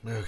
Okay.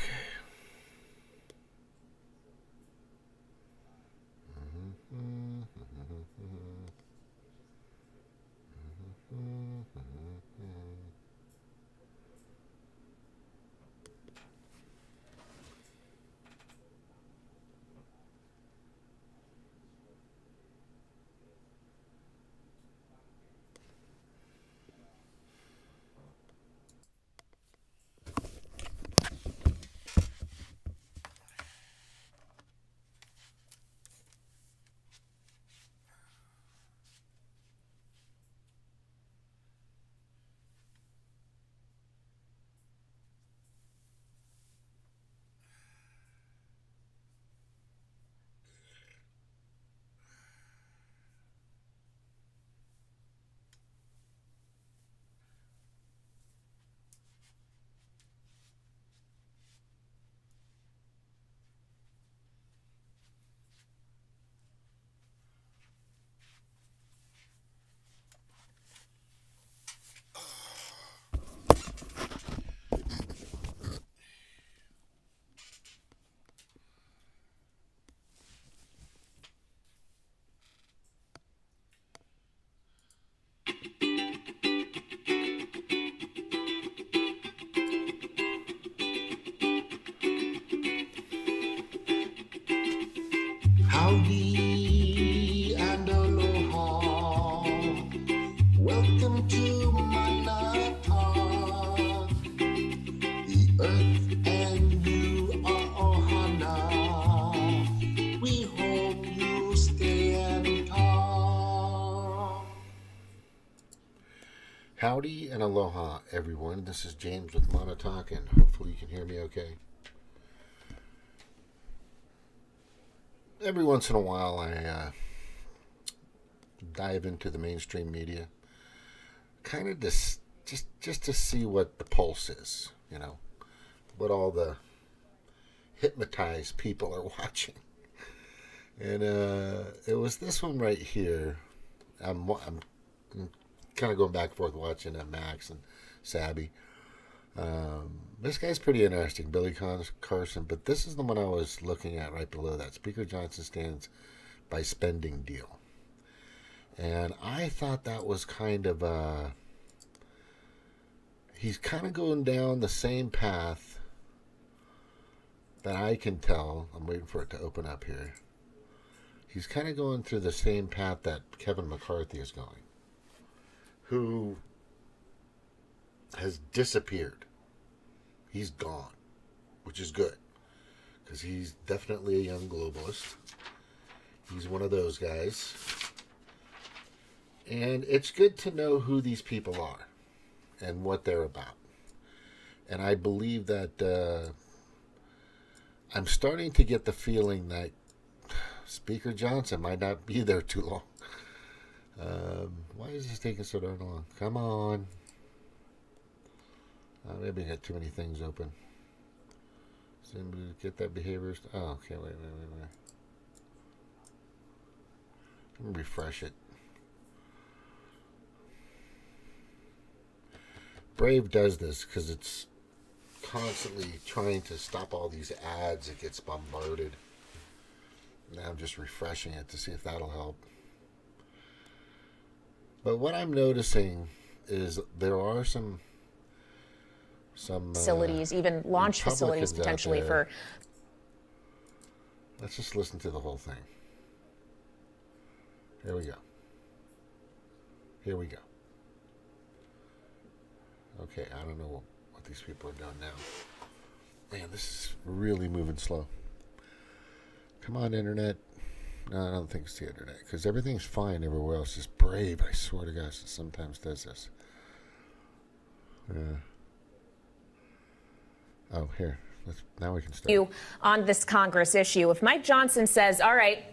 Howdy and aloha. Welcome to Manatawk. The earth and you are ohana. We hope you stay and talk. Howdy and aloha, everyone. This is James with Montauk, and hopefully you can hear me okay. Every once in a while, I dive into the mainstream media, kind of just to see what the pulse is, what all the hypnotized people are watching. And it was this one right here. I'm kind of going back and forth watching Max and Sabby. This guy's pretty interesting, Billy Carson, but this is the one I was looking at right below that. Speaker Johnson stands by spending deal. And I thought that was kind of, he's kind of going down the same path that I can tell. I'm waiting for it to open up here. He's kind of going through the same path that Kevin McCarthy is going, who has disappeared. He's gone, which is good, because he's definitely a young globalist. He's one of those guys. And it's good to know who these people are and what they're about. And I believe that I'm starting to get the feeling that Speaker Johnson might not be there too long. Why is this taking so darn long? Come on. Maybe I got too many things open. Get that behavior. Oh, okay, wait. Let me refresh it. Brave does this because it's constantly trying to stop all these ads. It gets bombarded. Now I'm just refreshing it to see if that'll help. But what I'm noticing is there are some facilities, even launch facilities potentially for. Let's just listen to the whole thing. Here we go. Okay, I don't know what these people are doing now. Man, this is really moving slow. Come on, internet. No, I don't think it's the internet, because everything's fine everywhere else. It's Brave, I swear to gosh, it sometimes does this. Oh, here. Now we can start. You on this Congress issue. If Mike Johnson says, all right,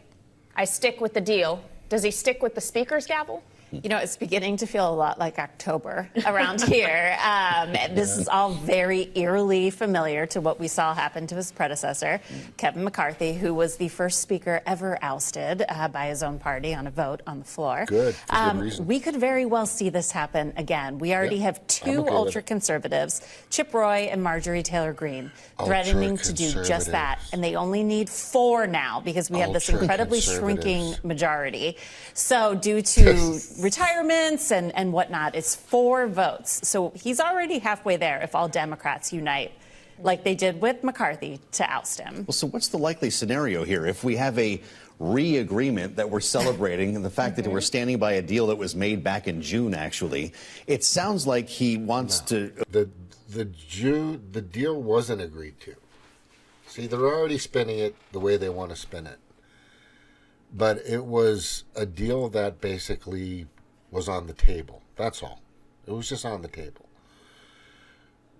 I stick with the deal, does he stick with the Speaker's gavel? You know, it's beginning to feel a lot like October around here. This is all very eerily familiar to what we saw happen to his predecessor, Kevin McCarthy, who was the first speaker ever ousted by his own party on a vote on the floor. Good. For good reason. We could very well see this happen again. We already have two ultra-conservatives, Chip Roy and Marjorie Taylor Greene, threatening to do just that. And they only need 4 now because we have this incredibly shrinking majority. So due to retirements and whatnot, it's 4 votes. So he's already halfway there if all Democrats unite, like they did with McCarthy, to oust him. Well, so what's the likely scenario here? If we have a re-agreement that we're celebrating and the fact that we're standing by a deal that was made back in June, actually, it sounds like he wants to... The deal wasn't agreed to. See, they're already spinning it the way they want to spin it. But it was a deal that basically was on the table. That's all. It was just on the table.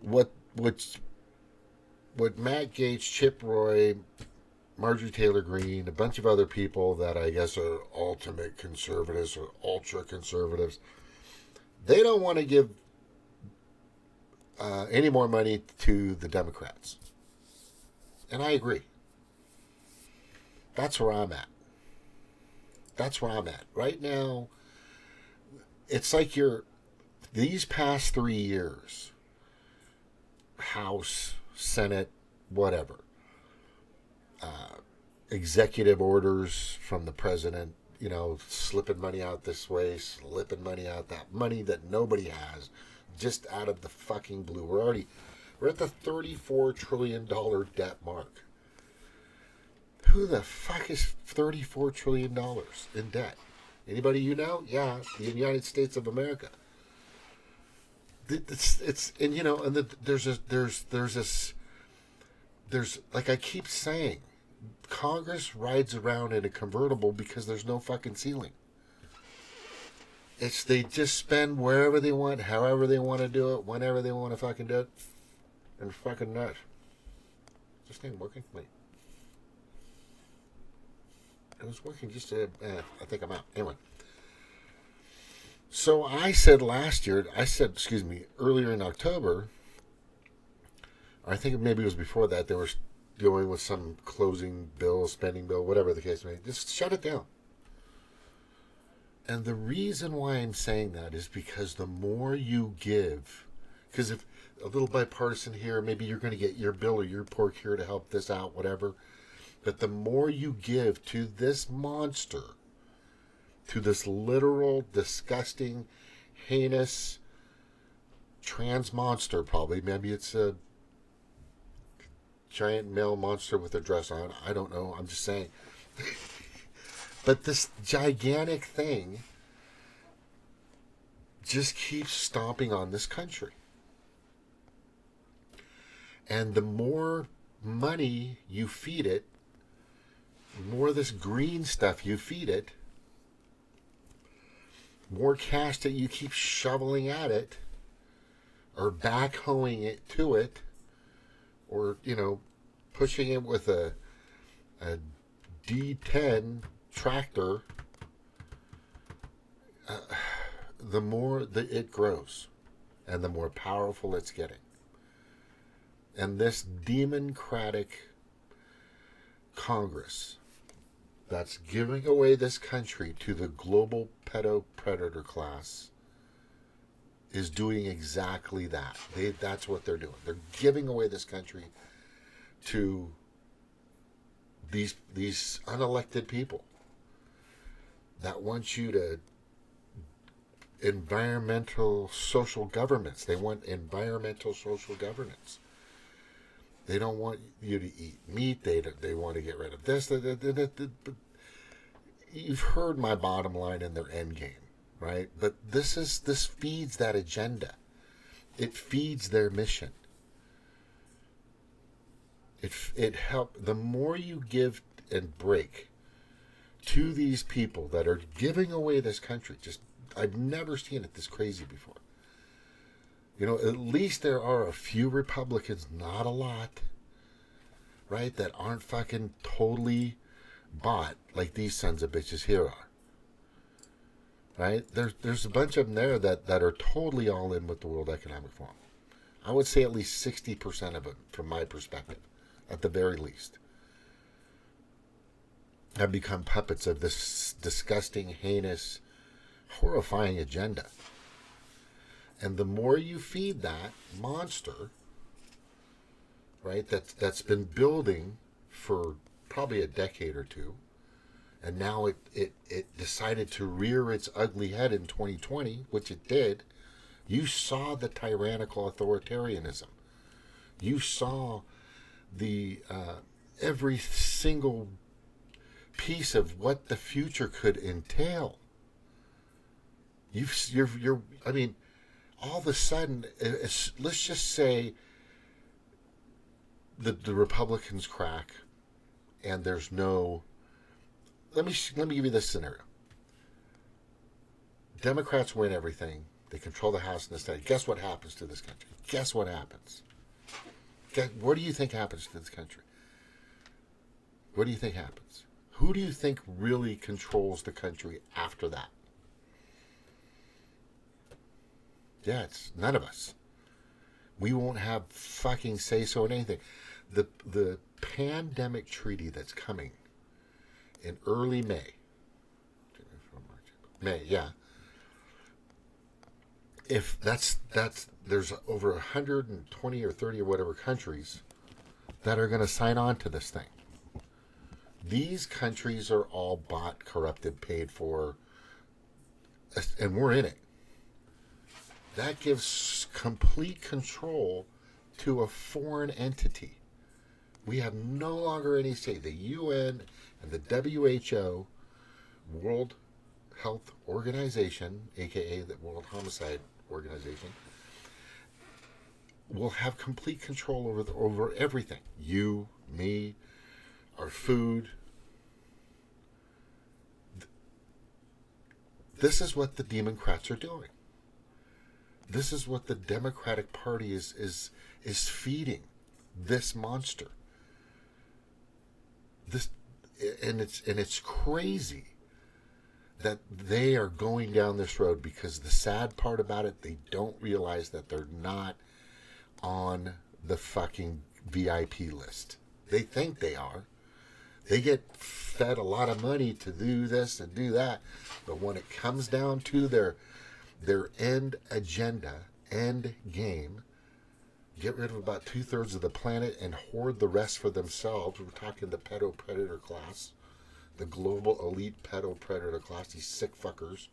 What Matt Gaetz, Chip Roy, Marjorie Taylor Greene, a bunch of other people that I guess are ultimate conservatives or ultra conservatives, they don't want to give any more money to the Democrats. And I agree. That's where I'm at. That's where I'm at. Right now, it's like these past 3 years, House, Senate, whatever, executive orders from the president, you know, slipping money out this way, slipping money out that, money that nobody has, just out of the fucking blue. We're at the $34 trillion debt mark. Who the fuck is $34 trillion in debt? Anybody you know? Yeah, the United States of America. It's and you know, and there's like I keep saying, Congress rides around in a convertible because there's no fucking ceiling. They just spend wherever they want, however they want to do it, whenever they want to fucking do it, and fucking nuts. Is this thing working? Wait. It was working just to, I think I'm out. Anyway. So I said earlier in October, I think maybe it was before that, they were dealing with some closing bill, spending bill, whatever the case may be. Just shut it down. And the reason why I'm saying that is because the more you give, because if a little bipartisan here, maybe you're going to get your bill or your pork here to help this out, whatever. But the more you give to this monster, to this literal, disgusting, heinous, trans monster, probably, maybe it's a giant male monster with a dress on, I don't know, I'm just saying. But this gigantic thing just keeps stomping on this country. And the more money you feed it, the more of this green stuff you feed it, more cash that you keep shoveling at it, or backhoeing it to it, or, you know, pushing it with a D10 tractor, the more it grows and the more powerful it's getting. And this Demoncratic Congress that's giving away this country to the global pedo-predator class is doing exactly that. That's what they're doing. They're giving away this country to these unelected people that want you to environmental social governance. They want environmental social governance. They don't want you to eat meat. They want to get rid of this. You've heard my bottom line in their end game, right? But this feeds that agenda. It feeds their mission. It help. The more you give and break to these people that are giving away this country, I've never seen it this crazy before. You know, at least there are a few Republicans, not a lot, right, that aren't fucking totally bought like these sons of bitches here are. right? There's a bunch of them there that are totally all in with the World Economic Forum. I would say at least 60% of it, from my perspective, at the very least, have become puppets of this disgusting, heinous, horrifying agenda. And the more you feed that monster, right, that's been building for probably a decade or two, and now it decided to rear its ugly head in 2020, which it did. You saw the tyrannical authoritarianism. You saw the every single piece of what the future could entail. I mean, all of a sudden, let's just say the Republicans crack, and there's no. Let me give you this scenario. Democrats win everything. They control the House and the Senate. Guess what happens to this country? Guess what happens? What do you think happens to this country? What do you think happens? Who do you think really controls the country after that? Yeah, it's none of us. We won't have fucking say-so in anything. The pandemic treaty that's coming in early May. Yeah. If there's over 120 or 30 or whatever countries that are going to sign on to this thing. These countries are all bought, corrupted, paid for, and we're in it. That gives complete control to a foreign entity. We have no longer any say. The UN and the WHO, World Health Organization, aka the World Homicide Organization, will have complete control over everything. You, me, our food. This is what the Demoncrats are doing. This is what the Democratic Party is feeding this monster. It's crazy that they are going down this road, because the sad part about it, they don't realize that they're not on the fucking VIP list. They think they are. They get fed a lot of money to do this and do that, but when it comes down to their end agenda, end game, get rid of about 2/3 of the planet and hoard the rest for themselves. We're talking the pedo-predator class, the global elite pedo-predator class, these sick fuckers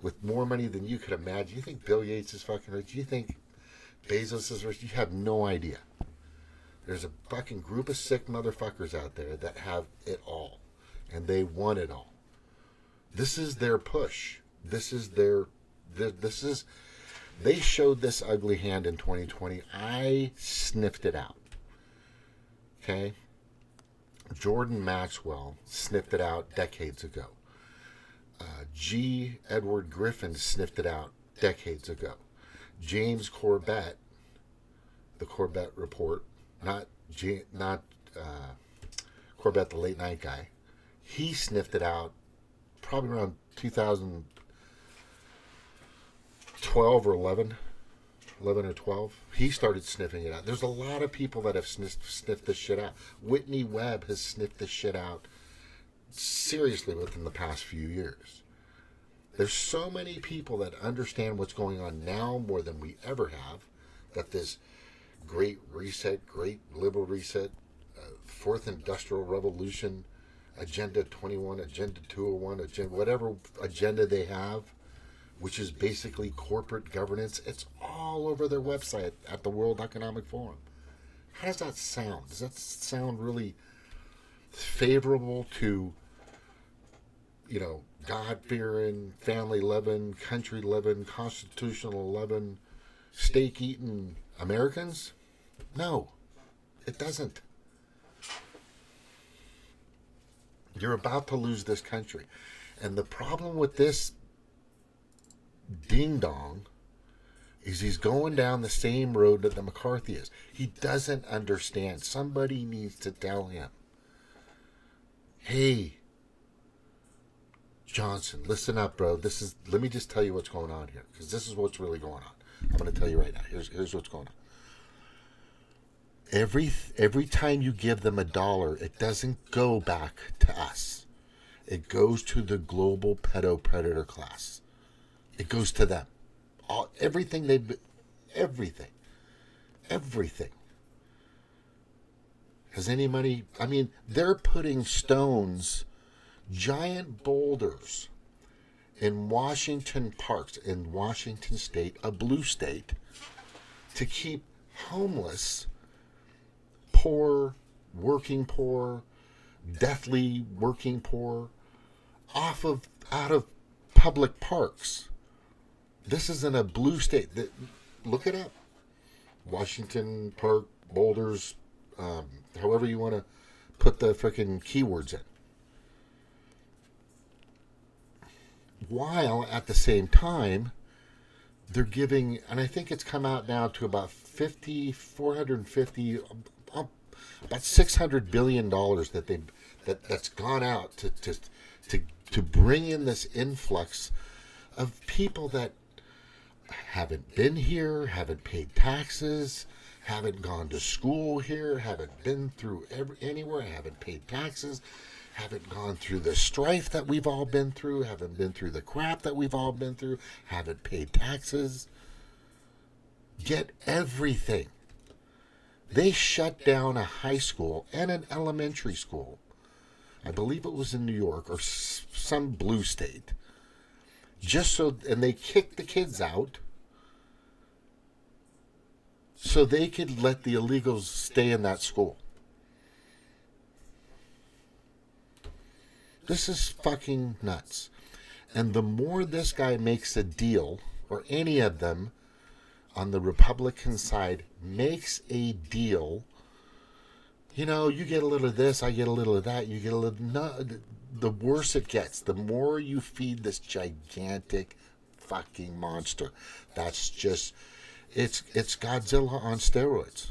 with more money than you could imagine. You think Bill Gates is fucking rich? You think Bezos is rich? You have no idea. There's a fucking group of sick motherfuckers out there that have it all, and they want it all. This is their push. They showed this ugly hand in 2020. I sniffed it out. Okay? Jordan Maxwell sniffed it out decades ago. G. Edward Griffin sniffed it out decades ago. James Corbett, the Corbett Report, not Corbett, the late night guy, he sniffed it out probably around 2012 or 11 or 12. He started sniffing it out. There's a lot of people that have sniffed this shit out. Whitney Webb has sniffed this shit out seriously within the past few years. There's so many people that understand what's going on now more than we ever have, that this great reset, great liberal reset, fourth industrial revolution, Agenda 21, Agenda 201, whatever agenda they have, which is basically corporate governance, it's all over their website at the World Economic Forum. How does that sound? Does that sound really favorable to, God-fearing, family-loving, country-loving, constitutional-loving, steak-eating Americans? No, it doesn't. You're about to lose this country. And the problem with this ding-dong is he's going down the same road that the McCarthy is. He doesn't understand. Somebody needs to tell him, hey, Johnson, listen up, bro. Let me just tell you what's going on here, because this is what's really going on. I'm going to tell you right now. Here's what's going on. Every time you give them $1, it doesn't go back to us. It goes to the global pedo-predator class. It goes to them. Everything. Has any money? I mean, they're putting stones, giant boulders, in Washington parks, in Washington state, a blue state, to keep homeless, poor, working poor, deathly working poor, out of public parks. This isn't a blue state. Look it up. Washington Park, boulders, however you want to put the freaking keywords in. While at the same time, they're giving, and I think it's come out now to about $450, about $600 billion that's gone out to bring in this influx of people that haven't been here, haven't paid taxes, haven't gone to school here, haven't been through anywhere, haven't paid taxes, haven't gone through the strife that we've all been through, haven't been through the crap that we've all been through, haven't paid taxes. Get everything. They shut down a high school and an elementary school. I believe it was in New York or some blue state. And they kicked the kids out so they could let the illegals stay in that school. This is fucking nuts. And the more this guy makes a deal, or any of them on the Republican side makes a deal, you get a little of this, I get a little of that, you get a little... No, the worse it gets, the more you feed this gigantic fucking monster. That's just... It's Godzilla on steroids.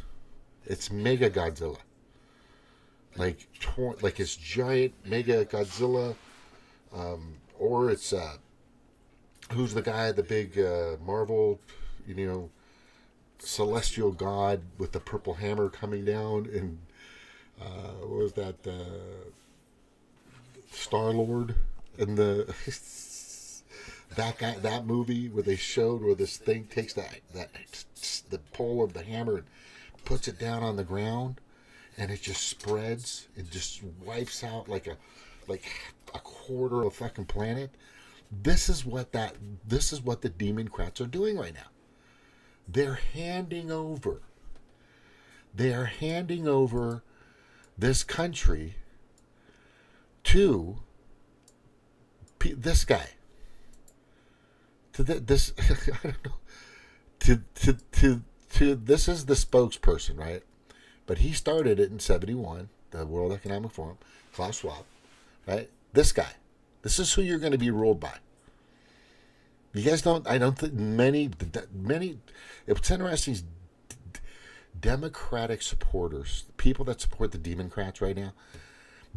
It's Mega Godzilla. Like it's giant Mega Godzilla, or it's who's the guy, the big Marvel, celestial god with the purple hammer coming down, and what was that, Star-Lord, and the that guy, that movie where they showed where this thing takes the pole of the hammer and puts it down on the ground, and it just spreads. It just wipes out like a quarter of a fucking planet. This is what the Demoncrats are doing right now. They're handing over this country to this guy. To this, I don't know. To this is the spokesperson, right? But he started it in 1971, the World Economic Forum, Klaus Schwab, right? This guy. This is who you're going to be ruled by. You guys I don't think many, what's interesting is Democratic supporters, people that support the Demoncrats right now,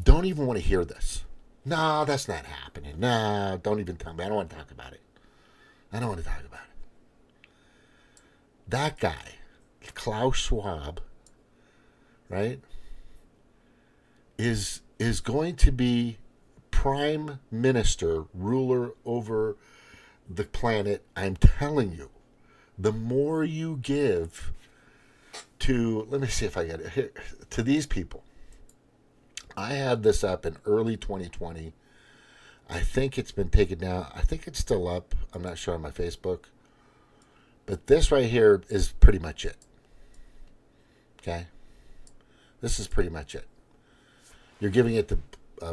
don't even want to hear this. No, that's not happening. No, don't even tell me. I don't want to talk about it. That guy, Klaus Schwab, right, is going to be prime minister, ruler over the planet. I'm telling you, the more you give to, let me see if I get it here, to these people. I had this up in early 2020. I think it's been taken down. I think it's still up. I'm not sure on my Facebook. But this right here is pretty much it. Okay? This is pretty much it. You're giving it to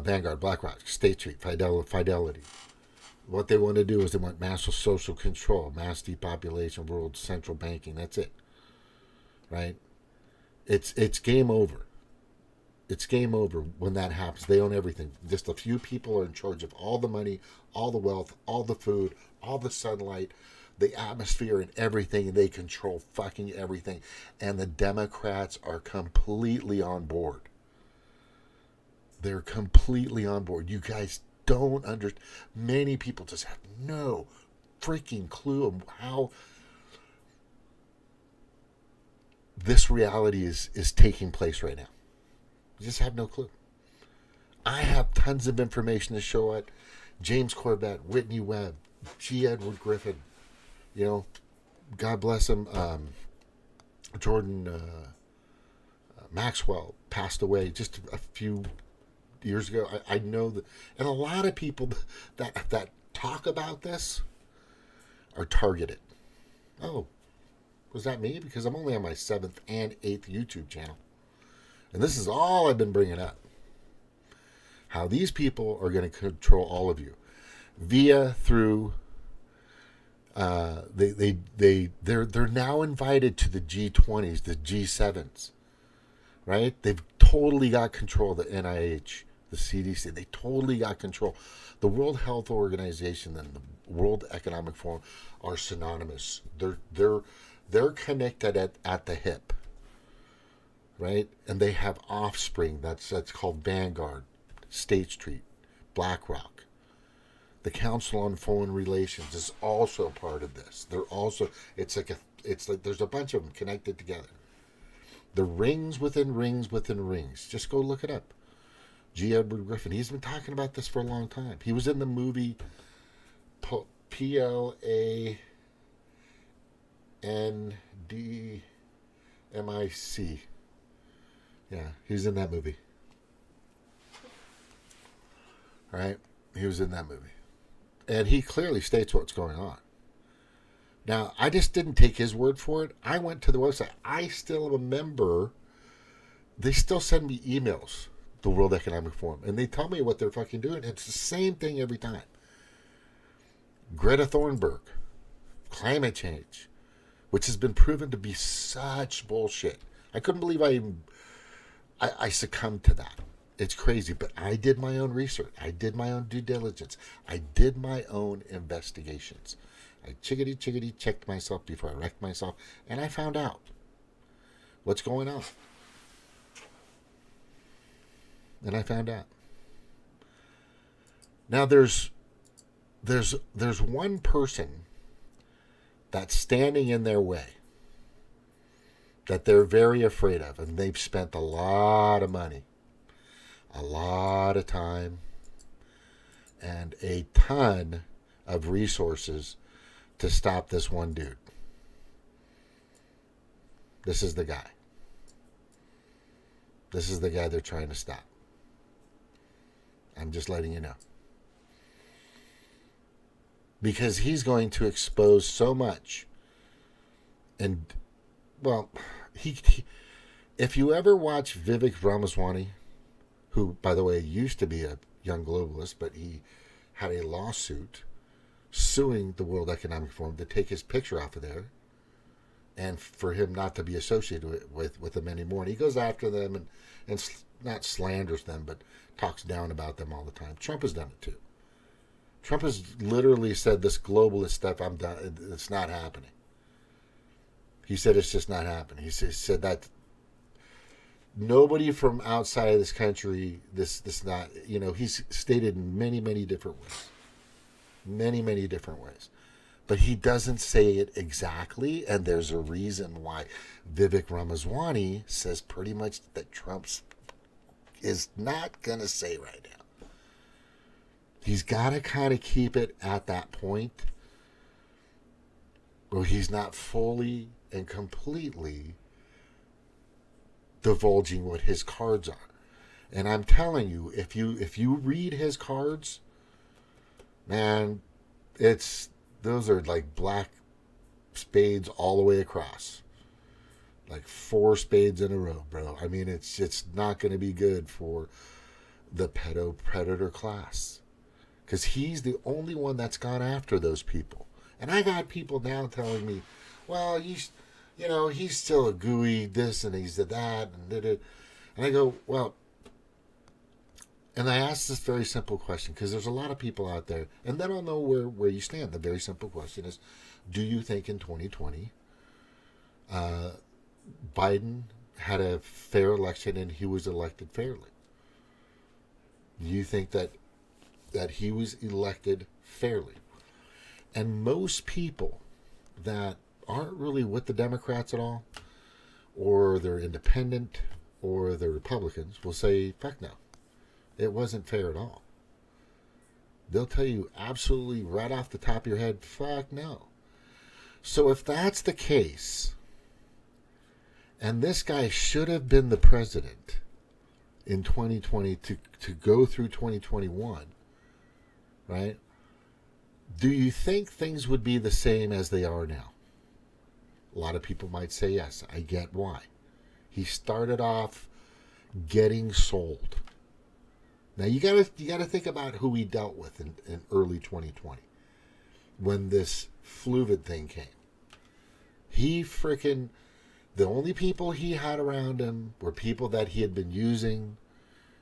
Vanguard, BlackRock, State Street, Fidelity. What they want to do is they want mass social control, mass depopulation, world central banking. That's it. Right? It's game over. It's game over when that happens. They own everything. Just a few people are in charge of all the money, all the wealth, all the food, all the sunlight, the atmosphere, and everything. They control fucking everything. And the Democrats are completely on board. They're completely on board. You guys don't understand. Many people just have no freaking clue of how this reality is taking place right now. You just have no clue. I have tons of information to show it. James Corbett, Whitney Webb, G. Edward Griffin, God bless him. Jordan Maxwell passed away just a few years ago. I know that, and a lot of people that talk about this are targeted. Oh, was that me? Because I'm only on my 7th and 8th YouTube channel. And this is all I've been bringing up. How these people are going to control all of you. Through, they're now invited to the G20s, the G7s. Right? They've totally got control of the NIH, the CDC. They totally got control. The World Health Organization and the World Economic Forum are synonymous. They're connected at the hip, right? And they have offspring. That's called Vanguard, State Street, BlackRock. The Council on Foreign Relations is also part of this. They're also it's like there's a bunch of them connected together. The rings within rings within rings. Just go look it up. G. Edward Griffin. He's been talking about this for a long time. He was in the movie PLANDMIC. Yeah, he was in that movie. Right? He was in that movie. And he clearly states what's going on. Now, I just didn't take his word for it. I went to the website. I still am a member. They still send me emails, the World Economic Forum, and they tell me what they're fucking doing. It's the same thing every time. Greta Thunberg, climate change, which has been proven to be such bullshit. I couldn't believe I succumbed to that. It's crazy, but I did my own research. I did my own due diligence. I did my own investigations. I chickadee checked myself before I wrecked myself, and I found out what's going on. And I found out. Now there's one person that's standing in their way that they're very afraid of, and they've spent a lot of money, a lot of time, and a ton of resources to stop this one dude. This is the guy. This is the guy they're trying to stop. I'm just letting you know. Because he's going to expose so much. And, well, if you ever watch Vivek Ramaswamy, who, by the way, used to be a young globalist, but he had a lawsuit suing the World Economic Forum to take his picture off of there and for him not to be associated with them anymore. And he goes after them and not slanders them, but talks down about them all the time. Trump has done it too. Trump has literally said this globalist stuff, I'm done. It's not happening. He said it's just not happening. He said that nobody from outside of this country, this not, he's stated in many, many different ways. Many, many different ways. But he doesn't say it exactly, and there's a reason why. Vivek Ramaswamy says pretty much that Trump is not going to say right now. He's got to kind of keep it at that point where he's not fully and completely divulging what his cards are. And I'm telling you, if you read his cards, man, those are like black spades all the way across. Like 4 spades in a row, bro. I mean, it's not going to be good for the pedo-predator class. Because he's the only one that's gone after those people. And I got people now telling me, well, he's still a gooey this and he's a that. And I go, well, and I ask this very simple question, because there's a lot of people out there, and they don't know where you stand. The very simple question is, do you think in 2020, Biden had a fair election and he was elected fairly? Do you think that that he was elected fairly. And most people that aren't really with the Democrats at all, or they're independent, or they're Republicans, will say, fuck no. It wasn't fair at all. They'll tell you absolutely right off the top of your head, fuck no. So if that's the case, and this guy should have been the president in 2020 to go through 2021, right? Do you think things would be the same as they are now? A lot of people might say yes. I get why. He started off getting sold. Now you gotta think about who he dealt with in early 2020 when this Fluvid thing came. The only people he had around him were people that he had been using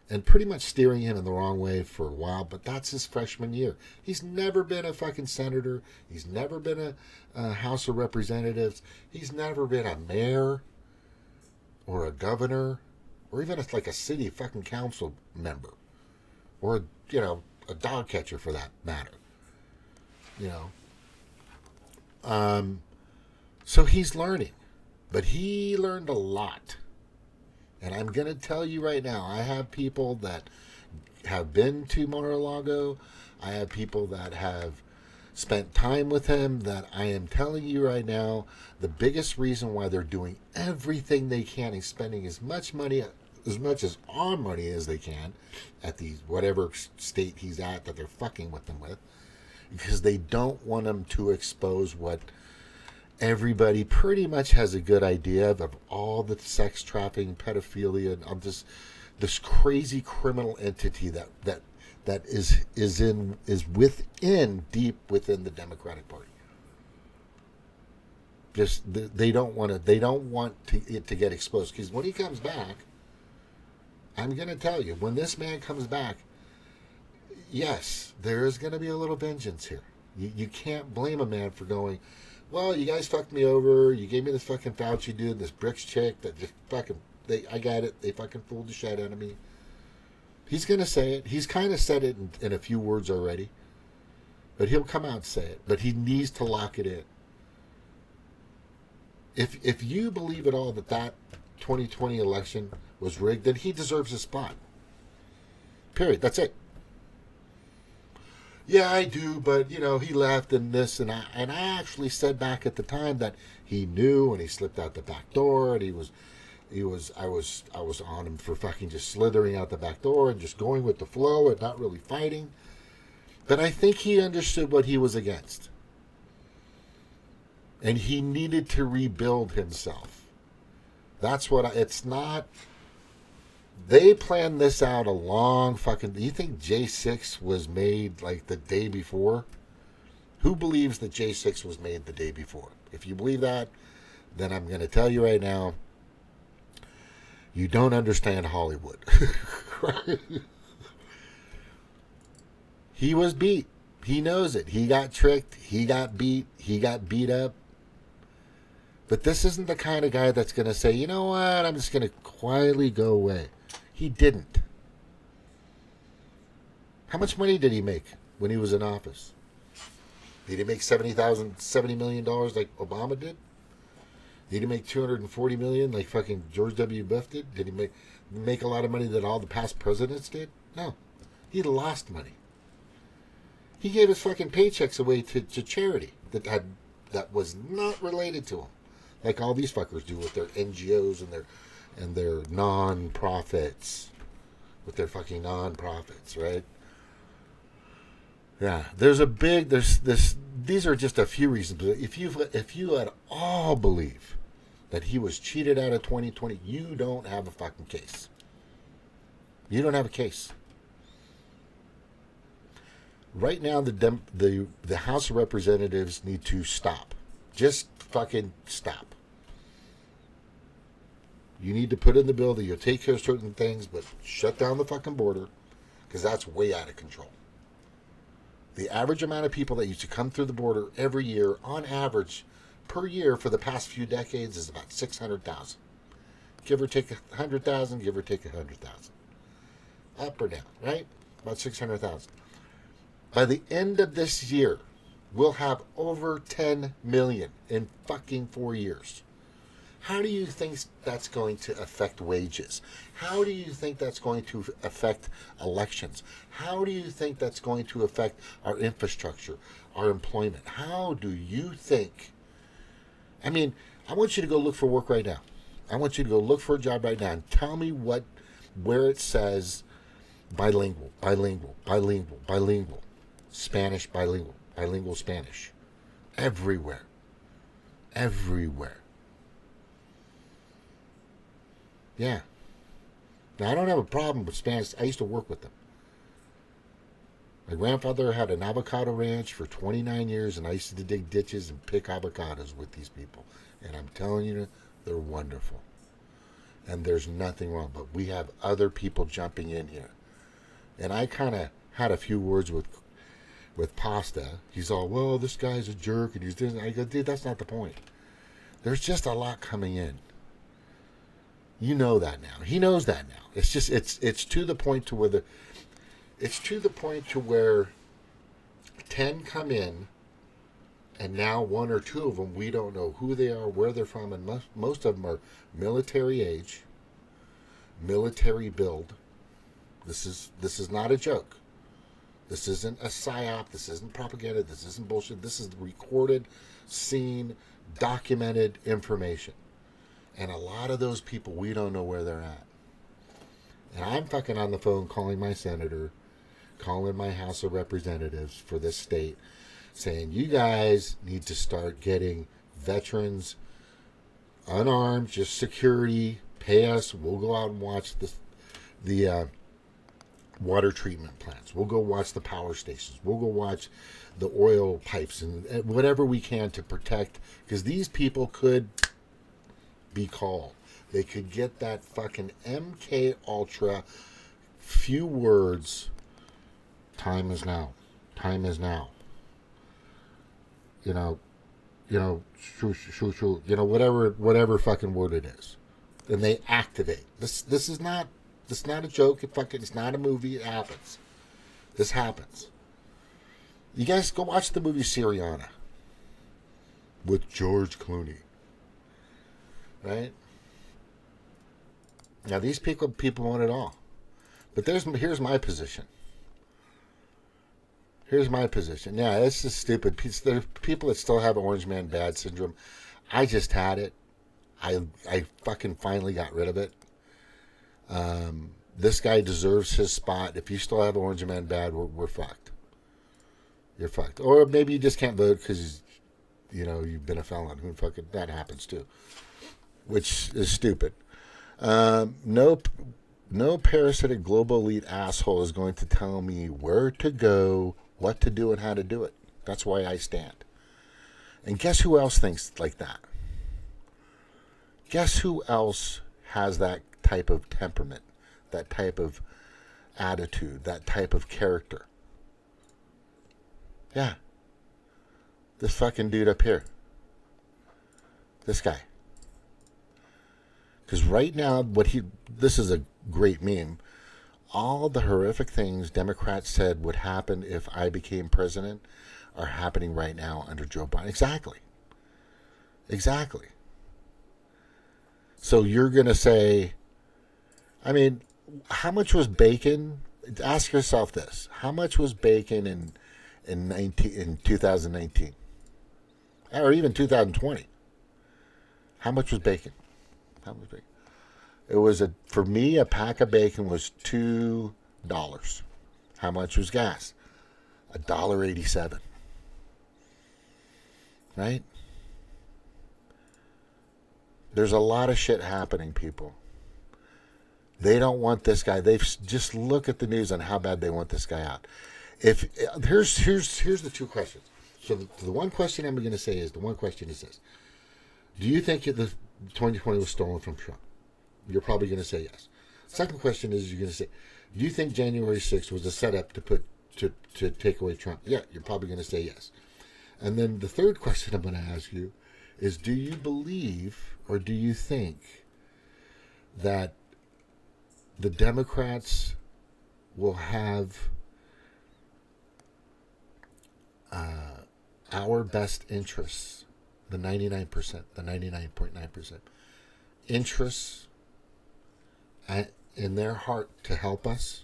and pretty much steering him in the wrong way for a while, but that's his freshman year. He's never been a fucking senator. He's never been a House of Representatives. He's never been a mayor or a governor or even like a city fucking council member or, a dog catcher for that matter. So he's learning, but he learned a lot. And I'm going to tell you right now, I have people that have been to Mar-a-Lago. I have people that have spent time with him that I am telling you right now, the biggest reason why they're doing everything they can and spending as much money, as much as our money as they can at the whatever state he's at that they're fucking with them with, because they don't want him to expose what everybody pretty much has a good idea of all the sex trafficking, pedophilia, and of this crazy criminal entity that is deep within the Democratic Party. Just they don't want it to get exposed, because when he comes back, I'm going to tell you, when this man comes back, yes, there is going to be a little vengeance here. You can't blame a man for going, well, you guys fucked me over. You gave me this fucking Fauci dude, this Bricks chick that just fucking, I got it. They fucking fooled the shit out of me. He's going to say it. He's kind of said it in a few words already. But he'll come out and say it. But he needs to lock it in. If you believe at all that 2020 election was rigged, then he deserves a spot. Period. That's it. Yeah, I do, but he left and this and I actually said back at the time that he knew and he slipped out the back door and I was on him for fucking just slithering out the back door and just going with the flow and not really fighting. But I think he understood what he was against. And he needed to rebuild himself. That's what it's not. They planned this out a long fucking... Do you think J6 was made like the day before? Who believes that J6 was made the day before? If you believe that, then I'm going to tell you right now, you don't understand Hollywood. Right? He was beat. He knows it. He got tricked. He got beat. He got beat up. But this isn't the kind of guy that's going to say, you know what, I'm just going to quietly go away. He didn't. How much money did he make when he was in office? Did he make $70 million like Obama did? Did he make $240 million like fucking George W. Bush did? Did he make a lot of money that all the past presidents did? No. He lost money. He gave his fucking paychecks away to charity that was not related to him, like all these fuckers do with their NGOs and their non-profits, with their fucking non-profits, right? Yeah, these are just a few reasons. But if you at all believe that he was cheated out of 2020, you don't have a fucking case. You don't have a case. Right now, the House of Representatives need to stop. Just fucking stop. You need to put in the bill that you'll take care of certain things, but shut down the fucking border, because that's way out of control. The average amount of people that used to come through the border every year, on average, per year for the past few decades, is about 600,000. Give or take 100,000, give or take 100,000. Up or down, right? About 600,000. By the end of this year, we'll have over 10 million in fucking 4 years. How do you think that's going to affect wages? How do you think that's going to affect elections? How do you think that's going to affect our infrastructure, our employment? How do you think? I mean, I want you to go look for work right now. I want you to go look for a job right now and tell me where it says bilingual, bilingual, bilingual, bilingual, Spanish, bilingual, bilingual Spanish. Everywhere. Everywhere. Yeah. Now, I don't have a problem with Spanish. I used to work with them. My grandfather had an avocado ranch for 29 years, and I used to dig ditches and pick avocados with these people. And I'm telling you, they're wonderful. And there's nothing wrong. But we have other people jumping in here. And I kind of had a few words with Pasta. He's all, well, this guy's a jerk, and he's this. I go, dude, that's not the point. There's just a lot coming in. You know that now. He knows that now. It's just it's to the point to where 10 come in, and now 1 or 2 of them, we don't know who they are, where they're from, and most of them are military age, military build. This is not a joke. This isn't a psyop. This isn't propaganda. This isn't bullshit. This is recorded, seen, documented information. And a lot of those people, we don't know where they're at. And I'm fucking on the phone calling my senator, calling my House of Representatives for this state, saying, you guys need to start getting veterans, unarmed, just security, pay us. We'll go out and watch the water treatment plants. We'll go watch the power stations. We'll go watch the oil pipes and whatever we can to protect, because these people could be called. They could get that fucking MK Ultra, few words, time is now. Time is now. You know, shoo, whatever fucking word it is. And they activate. This is not a joke. It's not a movie. It happens. This happens. You guys go watch the movie Syriana with George Clooney. Right? Now these people want it all. But here's my position. Here's my position. Yeah, this is stupid. There are people that still have Orange Man Bad syndrome. I just had it. I fucking finally got rid of it. This guy deserves his spot. If you still have Orange Man Bad, we're fucked. You're fucked. Or maybe you just can't vote because you've been a felon. Who fucking that happens too. Which is stupid. No parasitic global elite asshole is going to tell me where to go, what to do, and how to do it. That's why I stand. And guess who else thinks like that? Guess who else has that type of temperament, that type of attitude, that type of character? Yeah. This fucking dude up here. This guy. Because right now, this is a great meme. All the horrific things Democrats said would happen if I became president are happening right now under Joe Biden. Exactly. So you're going to say, I mean, how much was bacon? Ask yourself this. How much was bacon in 2019? Or even 2020? How much was bacon? It was for me, a pack of bacon was $2. How much was gas? $1.87. Right? There's a lot of shit happening, people. They don't want this guy. Just look at the news on how bad they want this guy out. Here's the two questions. So the one question I'm going to say is, this. Do you think the 2020 was stolen from Trump? You're probably going to say yes. Second question is, you're going to say, do you think January 6th was a setup to take away Trump? Yeah, you're probably going to say yes. And then the third question I'm going to ask you is, do you believe or do you think that the Democrats will have our best interests, the 99%, the 99.9% interests in their heart to help us,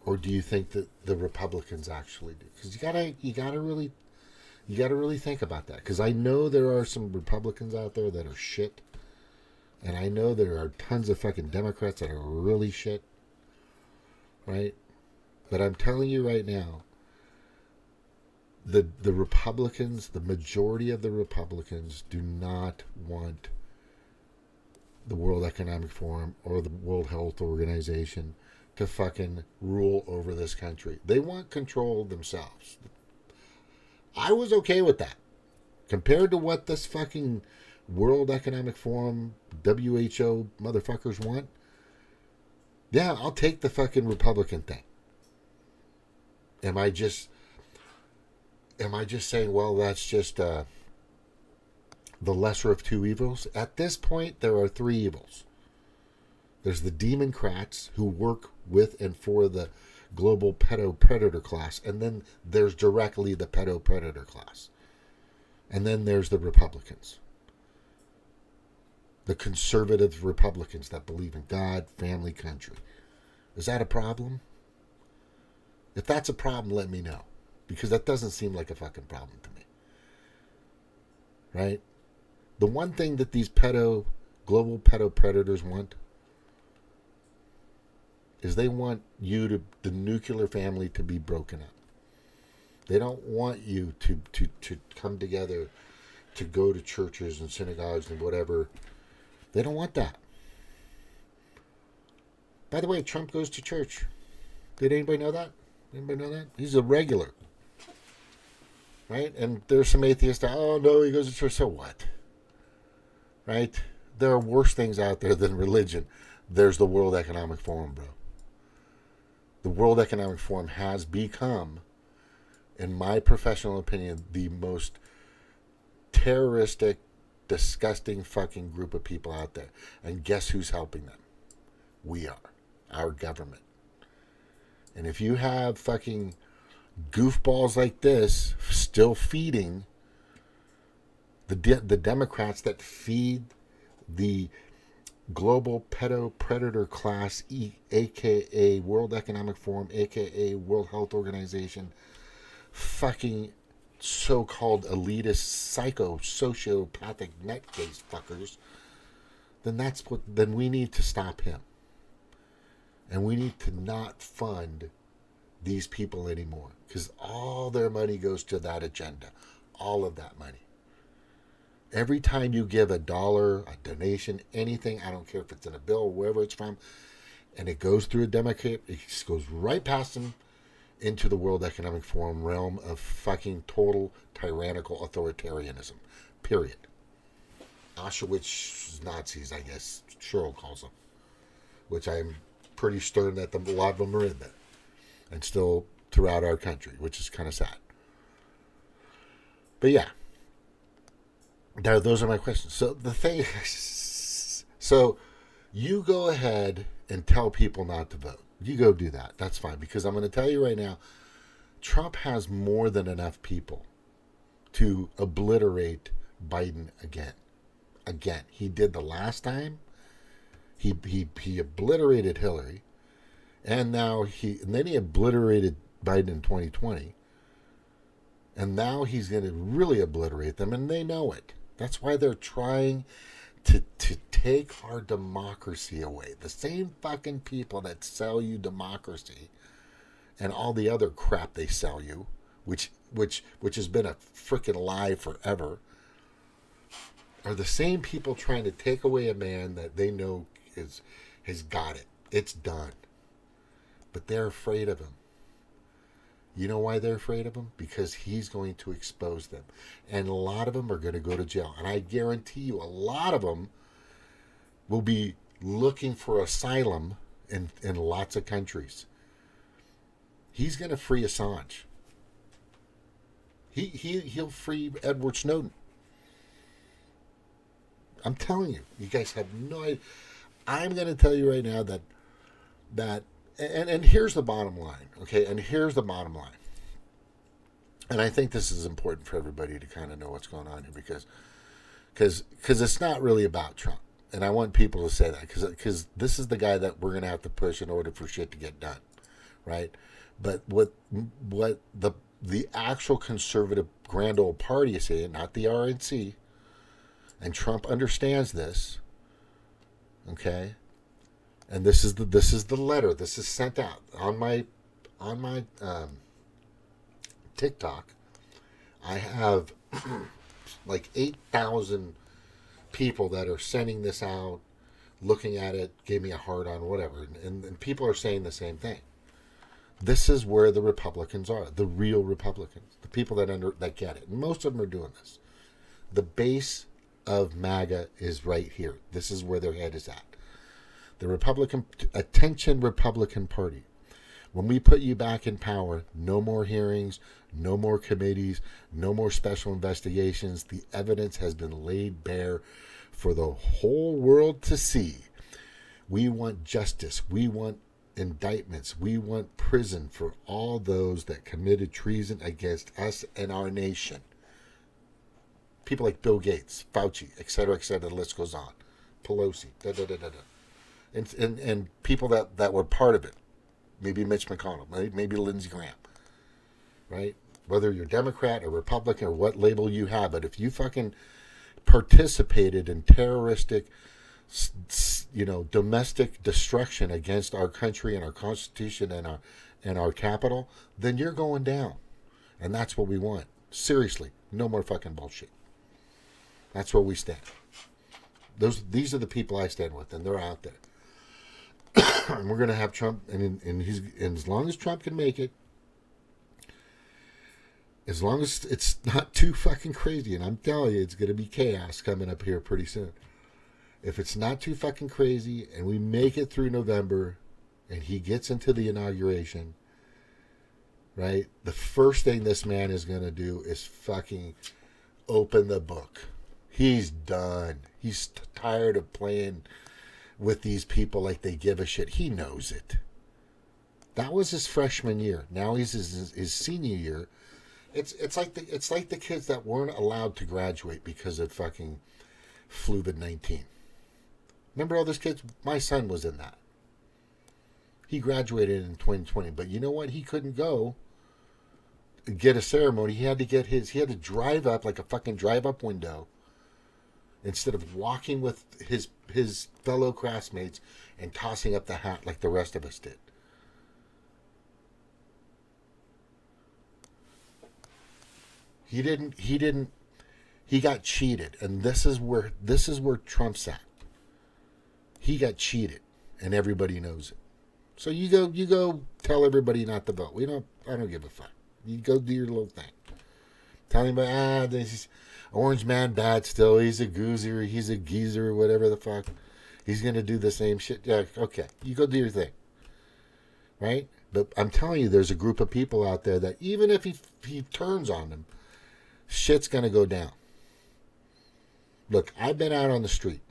or do you think that the Republicans actually do? Because you gotta really think about that. Because I know there are some Republicans out there that are shit, and I know there are tons of fucking Democrats that are really shit, right? But I'm telling you right now, the Republicans, the majority of the Republicans, do not want the World Economic Forum or the World Health Organization to fucking rule over this country. They want control themselves. I was okay with that. Compared to what this fucking World Economic Forum, WHO motherfuckers want, yeah, I'll take the fucking Republican thing. Am I just saying, well, that's just the lesser of two evils? At this point, there are three evils. There's the Demoncrats, who work with and for the global pedo-predator class, and then there's directly the pedo-predator class. And then there's the Republicans. The conservative Republicans that believe in God, family, country. Is that a problem? If that's a problem, let me know. Because that doesn't seem like a fucking problem to me. Right? The one thing that these global pedo-predators want is they want the nuclear family to be broken up. They don't want you to come together, to go to churches and synagogues and whatever. They don't want that. By the way, Trump goes to church. Did anybody know that? Anybody know that? He's a regular. Right? And there's some atheists that, oh no, he goes to church. So what? Right? There are worse things out there than religion. There's the World Economic Forum, bro. The World Economic Forum has become, in my professional opinion, the most terroristic, disgusting fucking group of people out there. And guess who's helping them? We are. Our government. And if you have fucking goofballs like this still feeding the Democrats that feed the global pedo-predator class, a.k.a. World Economic Forum, a.k.a. World Health Organization, fucking so-called elitist, sociopathic nutcase fuckers, then we need to stop him. And we need to not fund these people anymore. Because all their money goes to that agenda. All of that money. Every time you give $1, a donation, anything, I don't care if it's in a bill or wherever it's from, and it goes through a Democrat, it just goes right past them into the World Economic Forum realm of fucking total tyrannical authoritarianism. Period. Auschwitz Nazis, I guess Cheryl calls them. Which I'm pretty stern that a lot of them are in there. And still throughout our country, which is kind of sad. But yeah. Those are my questions. So the thing is, so you go ahead and tell people not to vote. You go do that. That's fine. Because I'm going to tell you right now, Trump has more than enough people to obliterate Biden again. Again. He did the last time. He obliterated Hillary. And then he obliterated Biden in 2020. And now he's going to really obliterate them, and they know it. That's why they're trying to take our democracy away. The same fucking people that sell you democracy and all the other crap they sell you, which has been a freaking lie forever, are the same people trying to take away a man that they know has got it. It's done. But they're afraid of him. You know why they're afraid of him? Because he's going to expose them. And a lot of them are going to go to jail. And I guarantee you, a lot of them will be looking for asylum in lots of countries. He's going to free Assange. He'll free Edward Snowden. I'm telling you. You guys have no idea. I'm going to tell you right now that And here's the bottom line, okay? And here's the bottom line. And I think this is important for everybody to kind of know what's going on here because it's not really about Trump. And I want people to say that because this is the guy that we're going to have to push in order for shit to get done, right? But what the actual conservative grand old party is saying, not the RNC, and Trump understands this, okay? And this is the letter. This is sent out on my TikTok. I have like 8,000 people that are sending this out, looking at it, gave me a heart on, whatever. And people are saying the same thing. This is where the Republicans are, the real Republicans, the people that get it. And most of them are doing this. The base of MAGA is right here. This is where their head is at. The Attention Republican Party. When we put you back in power, no more hearings, no more committees, no more special investigations. The evidence has been laid bare for the whole world to see. We want justice. We want indictments. We want prison for all those that committed treason against us and our nation. People like Bill Gates, Fauci, etc., etc., the list goes on. Pelosi, and people that were part of it. Maybe Mitch McConnell, maybe Lindsey Graham, right? Whether you're Democrat or Republican or what label you have, but if you fucking participated in terroristic, domestic destruction against our country and our Constitution and our capital, then you're going down, and that's what we want. Seriously, no more fucking bullshit. That's where we stand. These are the people I stand with, and they're out there. And we're going to have Trump, and as long as Trump can make it, as long as it's not too fucking crazy, and I'm telling you, it's going to be chaos coming up here pretty soon. If it's not too fucking crazy, and we make it through November, and he gets into the inauguration, right, the first thing this man is going to do is fucking open the book. He's done. He's tired of playing with these people like they give a shit. He knows it. That was his freshman year. Now he's his senior year. It's like the kids that weren't allowed to graduate because of fucking COVID-19. Remember all those kids? My son was in that. He graduated in 2020, but you know what? He couldn't go get a ceremony. He had to drive up like a fucking drive-up window instead of walking with his fellow classmates and tossing up the hat like the rest of us did. He got cheated, and this is where Trump's at. He got cheated, and everybody knows it. So you go tell everybody not to vote. I don't give a fuck. You go do your little thing. Tell him about this is Orange Man bad still. He's a goozer. He's a geezer. Whatever the fuck. He's gonna do the same shit. Yeah, okay. You go do your thing, right? But I'm telling you, there's a group of people out there that even if he turns on them, shit's gonna go down. Look, I've been out on the street.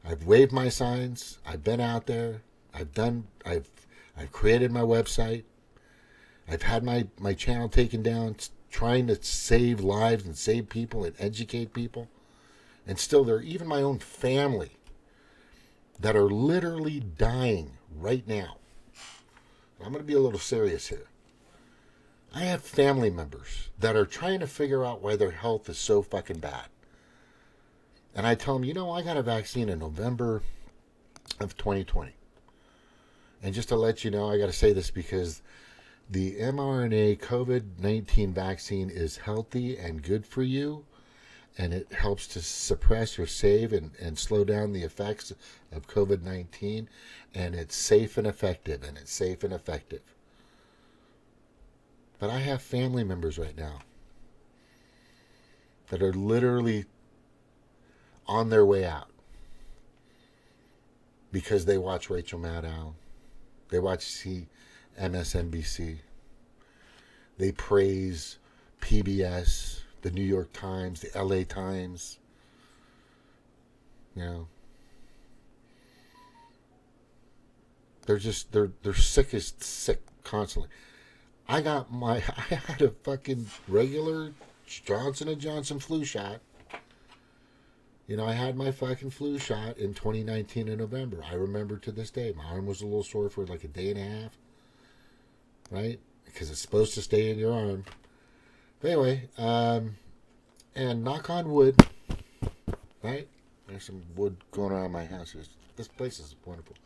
I've waved my signs. I've been out there. I've created my website. I've had my channel taken down, trying to save lives and save people and educate people. And still, there are even my own family that are literally dying right now. I'm going to be a little serious here. I have family members that are trying to figure out why their health is so fucking bad. And I tell them, I got a vaccine in November of 2020. And just to let you know, I got to say this because the mRNA COVID-19 vaccine is healthy and good for you. And it helps to suppress or save and slow down the effects of COVID-19. And it's safe and effective. But I have family members right now that are literally on their way out because they watch Rachel Maddow. They watch MSNBC. They praise PBS, the New York Times, the LA Times. They're sick as sick constantly. I had a fucking regular Johnson & Johnson flu shot. I had my fucking flu shot in 2019 in November. I remember to this day. My arm was a little sore for like a day and a half. Right? Because it's supposed to stay in your arm. But anyway, and knock on wood. Right? There's some wood going on in my house. This place is wonderful.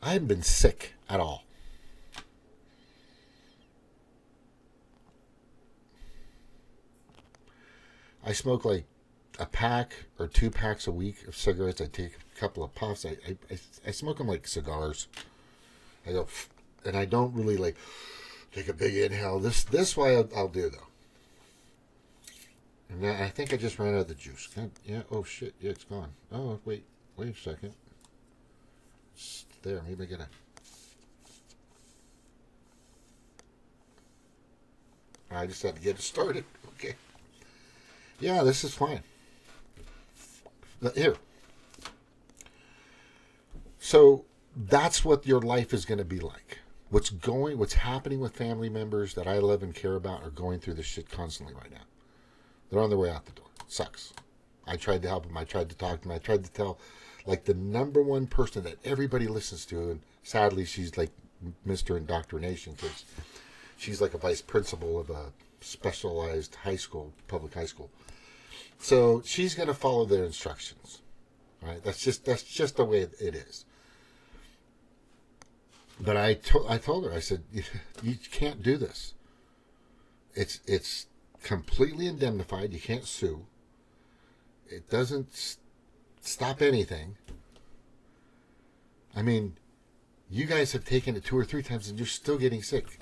I haven't been sick at all. I smoke like a pack or 2 packs a week of cigarettes. I take a couple of puffs. I smoke them like cigars. I go, and I don't really like take a big inhale. This way I'll do though. And I think I just ran out of the juice. Yeah. Oh shit. Yeah, it's gone. Oh wait a second. It's there. Maybe I gotta. I just had to get it started. Okay. Yeah, this is fine. Here. So that's what your life is going to be like. What's happening with family members that I love and care about are going through this shit constantly right now. They're on their way out the door. It sucks. I tried to help them. I tried to talk to them. I tried to tell, like, the number one person that everybody listens to, and sadly she's like Mr. Indoctrination because she's like a vice principal of a specialized high school, public high school. So she's going to follow their instructions, right? That's just the way it is. But I told her, I said, you can't do this. It's completely indemnified. You can't sue. It doesn't stop anything. I mean, you guys have taken it 2 or 3 times and you're still getting sick.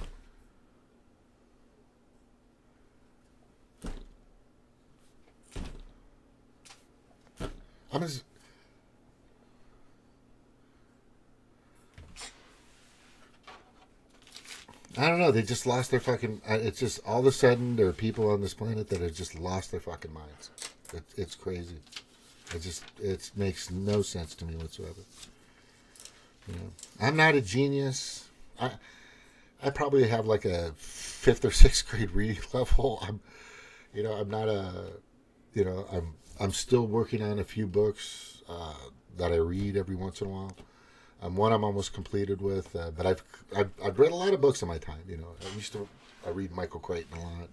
I don't know. They just lost their fucking. It's just all of a sudden there are people on this planet that have just lost their fucking minds. It's crazy. It makes no sense to me whatsoever. I'm not a genius. I probably have like a 5th or 6th grade reading level. I'm not a. I'm still working on a few books that I read every once in a while. One I'm almost completed with, but I've read a lot of books in my time. I used to read Michael Crichton a lot,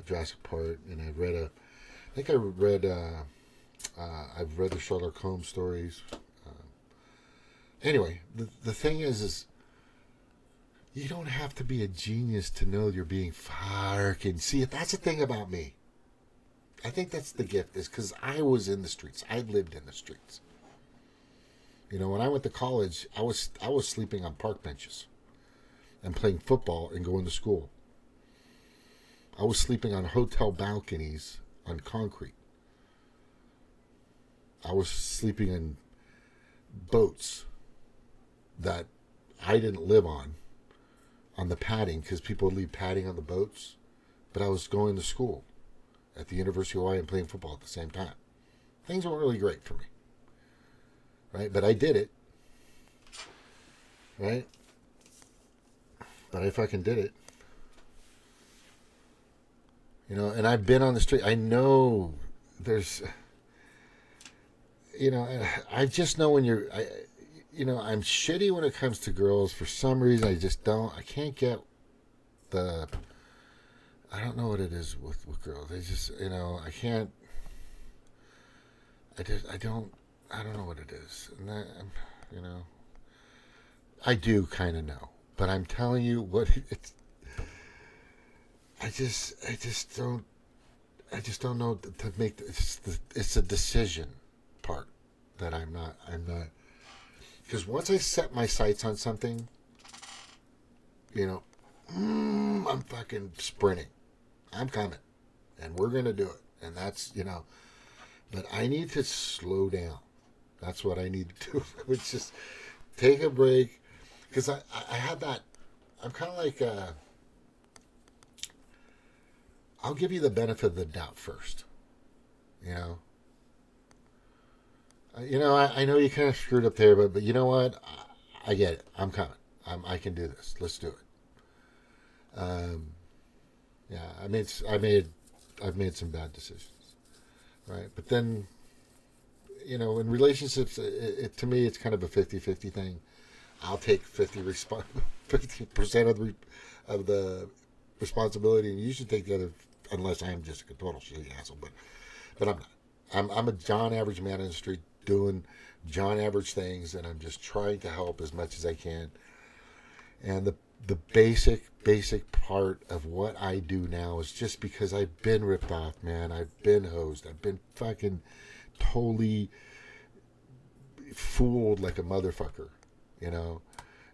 Jurassic Park, and I've read the Sherlock Holmes stories. Anyway, the thing is you don't have to be a genius to know you're being fucking. See, that's the thing about me. I think that's the gift, is because I was in the streets. I lived in the streets. When I went to college, I was sleeping on park benches and playing football and going to school. I was sleeping on hotel balconies on concrete. I was sleeping in boats that I didn't live on the padding because people would leave padding on the boats. But I was going to school at the University of Hawaii and playing football at the same time. Things weren't really great for me. Right? But I did it. Right? But I fucking did it. And I've been on the street. I know there's, I just know when I'm shitty when it comes to girls. For some reason, I can't get I don't know what it is with girls. They just, I can't, I don't know what it is. And that, I do kind of know. But I'm telling you what it's, I just don't know to make, it's a decision part that I'm not, because once I set my sights on something, I'm fucking sprinting. I'm coming. And we're going to do it. And that's, but I need to slow down. That's what I need to do. It's just take a break. Because I had that, I'm kind of like, I'll give you the benefit of the doubt first. I know you kind of screwed up there, but you know what? I get it. I'm coming. I can do this. Let's do it. Yeah, I've made some bad decisions, right? But then, you know, in relationships, to me, it's kind of a 50-50 thing. I'll take 50% of the responsibility, and you should take the other, unless I'm just a total shitty asshole. But I'm not. I'm a John average man in the street doing John average things, and I'm just trying to help as much as I can. And the basic part of what I do now is just because I've been ripped off, man. I've been hosed. I've been fucking totally fooled like a motherfucker, you know.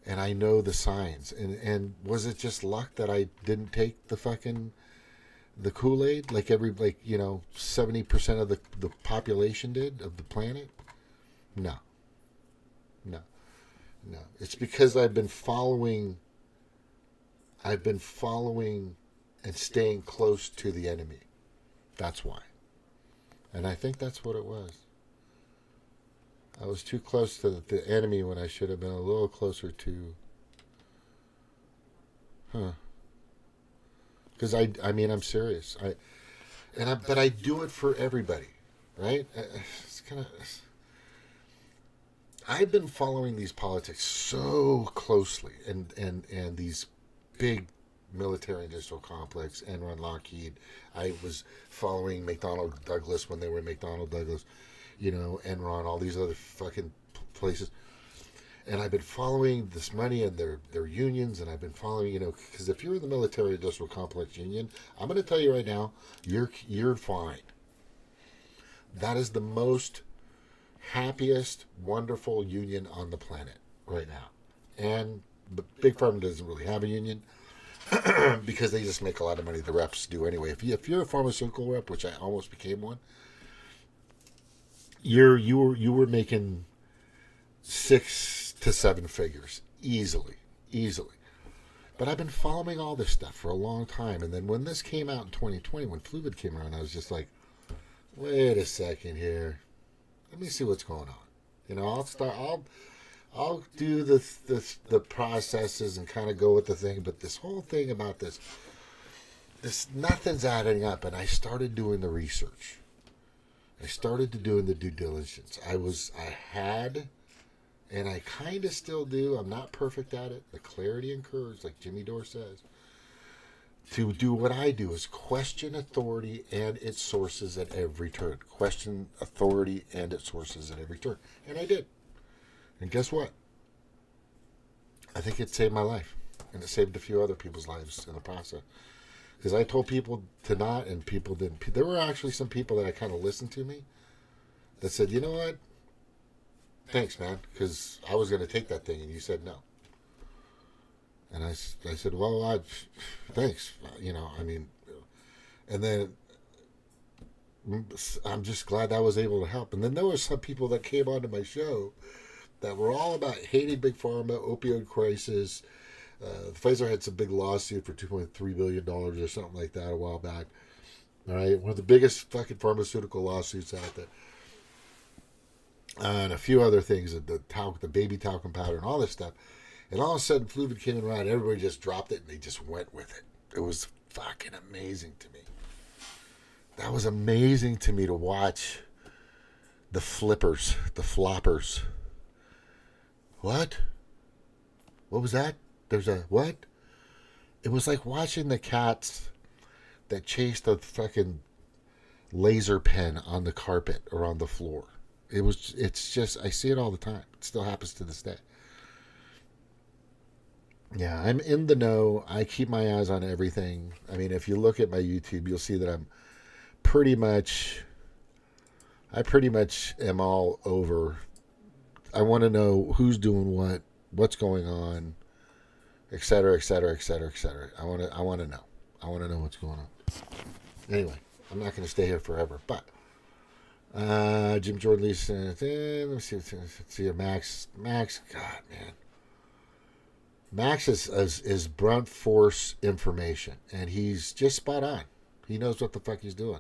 And I know the signs. And was it just luck that I didn't take the Kool-Aid like 70% of the population did of the planet? No. It's because I've been following and staying close to the enemy. That's why. And I think that's what it was. I was too close to the enemy when I should have been a little closer to... Because I mean, I'm serious. But I do it for everybody, right? It's kind of... I've been following these politics so closely, and these big military industrial complex, Enron, Lockheed. I was following McDonnell Douglas when they were McDonnell Douglas, you know, Enron, all these other fucking places. And I've been following this money and their unions, and I've been following, you know, because if you're in the military industrial complex union, I'm going to tell you right now, you're fine. That is the most happiest, wonderful union on the planet right now. And the big pharma doesn't really have a union because they just make a lot of money. The reps do anyway. If you're a pharmaceutical rep, which I almost became one, you were making 6 to 7 figures easily. But I've been following all this stuff for a long time, and then when this came out in 2020, when Fluvid came around, I was just like, wait a second here. Let me see what's going on. You know, I'll do the processes and kind of go with the thing, but this whole thing about this nothing's adding up. And I started doing the research. I started doing the due diligence. I had, and I kind of still do. I'm not perfect at it. The clarity and courage, like Jimmy Dore says. To do what I do is question authority and its sources at every turn. Question authority and its sources at every turn. And I did. And guess what? I think it saved my life. And it saved a few other people's lives in the process. Because I told people to not, and people didn't. There were actually some people that I kind of listened to me that said, you know what? Thanks, man. Because I was going to take that thing and you said no. And I said, well, thanks, you know, I mean, and then I'm just glad I was able to help. And then there were some people that came onto my show that were all about hating Big Pharma, opioid crisis. Pfizer had some big lawsuit for $2.3 billion or something like that a while back. All right, one of the biggest fucking pharmaceutical lawsuits out there. And a few other things, the baby talcum powder and all this stuff. And all of a sudden, Fluvid came around, everybody just dropped it, and they just went with it. It was fucking amazing to me. That was amazing to me to watch the flippers, the floppers. What? What was that? There's a what? It was like watching the cats that chased a fucking laser pen on the carpet or on the floor. It's just, I see it all the time. It still happens to this day. Yeah, I'm in the know. I keep my eyes on everything. I mean, if you look at my YouTube, you'll see that I pretty much am all over. I want to know who's doing what, what's going on, et cetera, et cetera, et cetera, et cetera. I want to know. I want to know what's going on. Anyway, I'm not going to stay here forever, but Jim Jordan Lee said, let me see here, Max, God, man. Max is brunt force information, and he's just spot on. He knows what the fuck he's doing.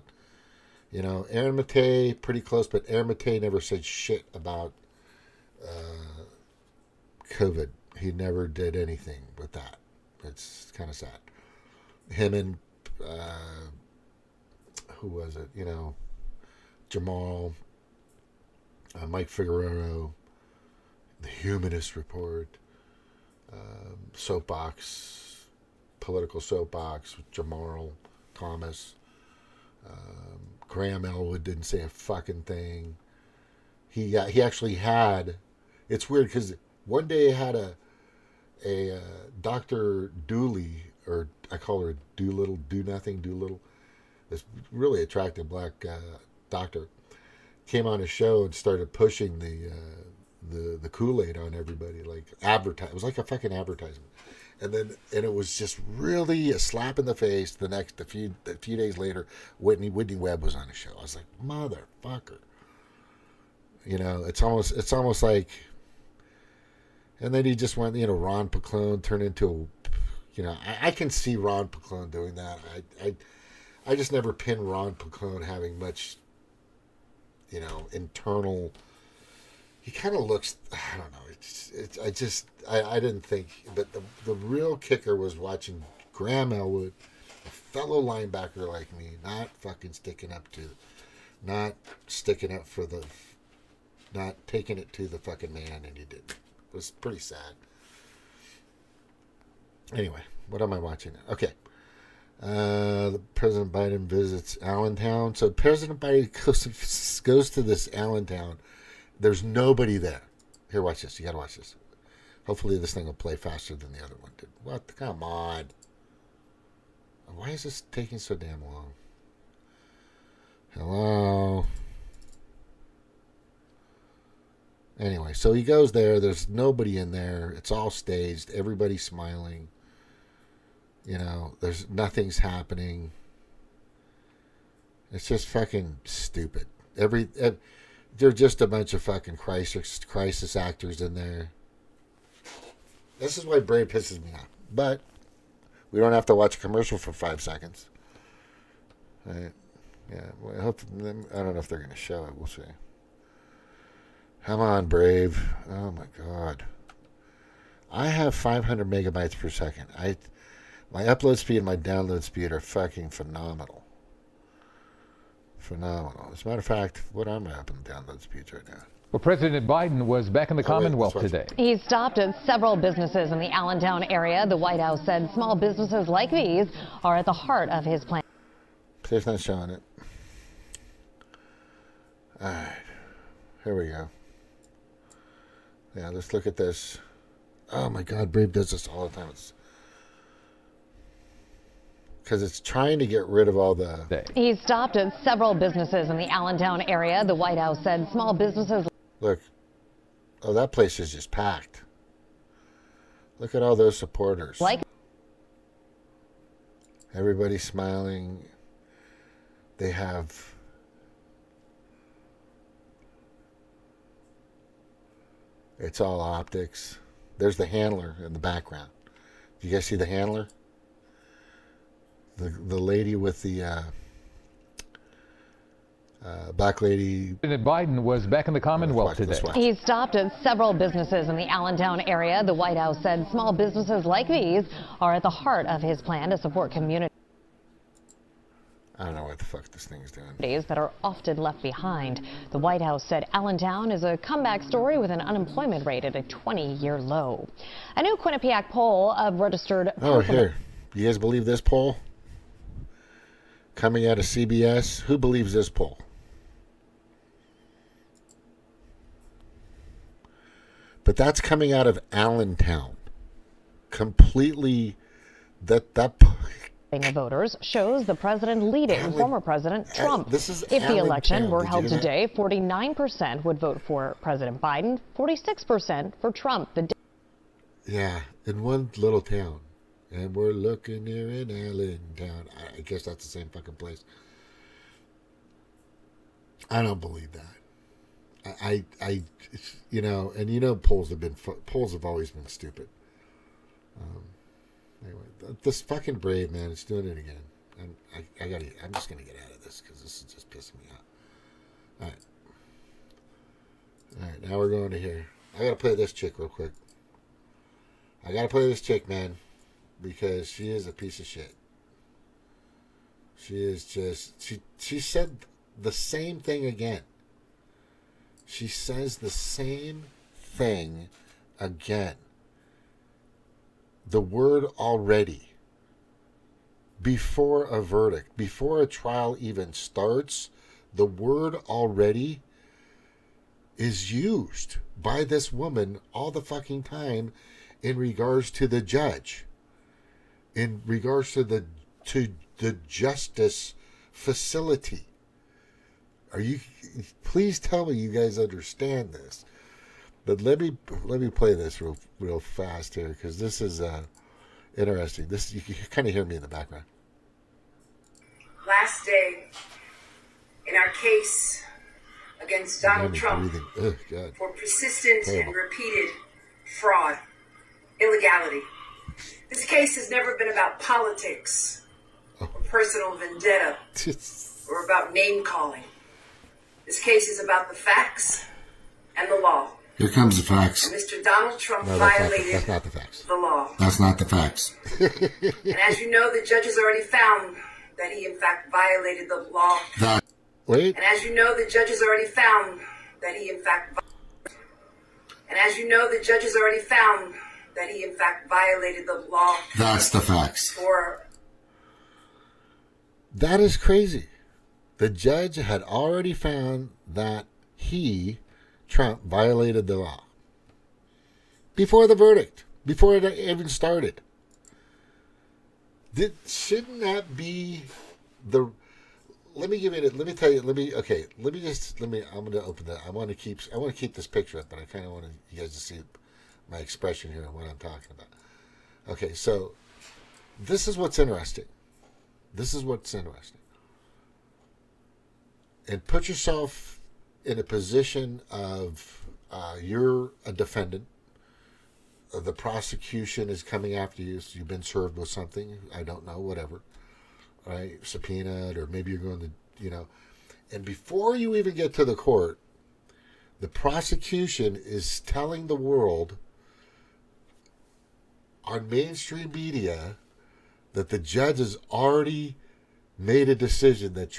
You know, Aaron Matei, pretty close, but Aaron Matei never said shit about COVID. he never did anything with that. It's kind of sad. Him and who was it? You know, Jamal, Mike Figueroa, the Humanist Report, Soapbox, political soapbox with Jamal Thomas. Graham Elwood didn't say a fucking thing. He actually had. It's weird because one day he had a Dr. Dooley, or I call her Doolittle, Doolittle. This really attractive black doctor came on a show and started pushing the Kool-Aid on everybody, like advertise. It was like a fucking advertisement, and it was just really a slap in the face. A few days later, Whitney Webb was on the show. I was like, motherfucker. You know, it's almost like. And then he just went, you know, Ron Paclone turned into, you know, I can see Ron Paclone doing that. I just never pinned Ron Paclone having much, you know, internal. He kind of looks, I don't know. I didn't think, but the real kicker was watching Graham Elwood, a fellow linebacker like me, not sticking up not taking it to the fucking man, and he didn't. It was pretty sad. Anyway, what am I watching? Okay. President Biden visits Allentown. So President Biden goes to this Allentown. There's nobody there. Here, watch this. You got to watch this. Hopefully this thing will play faster than the other one did. What? Come on. Why is this taking so damn long? Hello? Anyway, so he goes there. There's nobody in there. It's all staged. Everybody's smiling. You know, nothing's happening. It's just fucking stupid. They're just a bunch of fucking crisis actors in there. This is why Brave pisses me off. But we don't have to watch a commercial for 5 seconds. Right? Yeah. Well, I don't know if they're going to show it. We'll see. Come on, Brave. Oh, my God. I have 500 megabytes per second. My upload speed and my download speed are fucking phenomenal. Phenomenal. As a matter of fact, what are my up and download speeds right now? Well, President Biden was back in the Commonwealth today. He stopped at several businesses in the Allentown area. The White House said small businesses like these are at the heart of his plan. It's not showing it. All right. Here we go. Yeah, let's look at this. Oh my God, Brave does this all the time. Because it's trying to get rid of all the... He stopped at several businesses in the Allentown area. The White House said small businesses... Look. Oh, that place is just packed. Look at all those supporters. Everybody's smiling. They have... It's all optics. There's the handler in the background. Do you guys see the handler? The lady with the black lady. President Biden was back in the Commonwealth today. He stopped at several businesses in the Allentown area. The White House said small businesses like these are at the heart of his plan to support communities I don't know what the fuck this thing is doing. that are often left behind. The White House said Allentown is a comeback story with an unemployment rate at a 20-year low. A new Quinnipiac poll of registered... Oh, here. You guys believe this poll? Coming out of CBS. Who believes this poll? But that's coming out of Allentown. Completely... That of voters shows the president leading former President Trump. If the election were held today, 49% would vote for President Biden, 46% for Trump. Yeah, in one little town. And we're looking here in Allentown. I guess that's the same fucking place. I don't believe that. I you know, and you know polls have always been stupid. Anyway, this fucking Brave man is doing it again. I'm just gonna get out of this because this is just pissing me off. All right, now we're going to here. I gotta play this chick real quick. I gotta play this chick, man, because she is a piece of shit. She is just... She said the same thing again. She says the same thing again. The word already. Before a verdict, before a trial even starts, the word already is used by this woman all the fucking time in regards to the judge, in regards to the justice facility. Please tell me you guys understand this. But let me play this real fast here, because this is interesting. This, you can kind of hear me in the background. Last day in our case against Donald Trump for persistent and repeated fraud, illegality. This case has never been about politics or personal vendetta or about name calling. This case is about the facts and the law. Here comes the facts. And Mr. Donald Trump violated that's not the facts. The law. That's not the facts. And as you know, the judges already found that he in fact violated the law. Wait. And as you know, the judges already found that he in fact violated the law. That's the facts. That is crazy. The judge had already found that Trump, violated the law. Before the verdict. Before it even started. Shouldn't that be the... I'm going to open that. I want to keep this picture up, but I kind of want you guys to see my expression here and what I'm talking about. Okay, so this is what's interesting. And put yourself in a position of you're a defendant. The prosecution is coming after you. So you've been served with something. I don't know, whatever. Right? Subpoenaed, or maybe you're going to, And before you even get to the court, the prosecution is telling the world on mainstream media that the judge has already made a decision that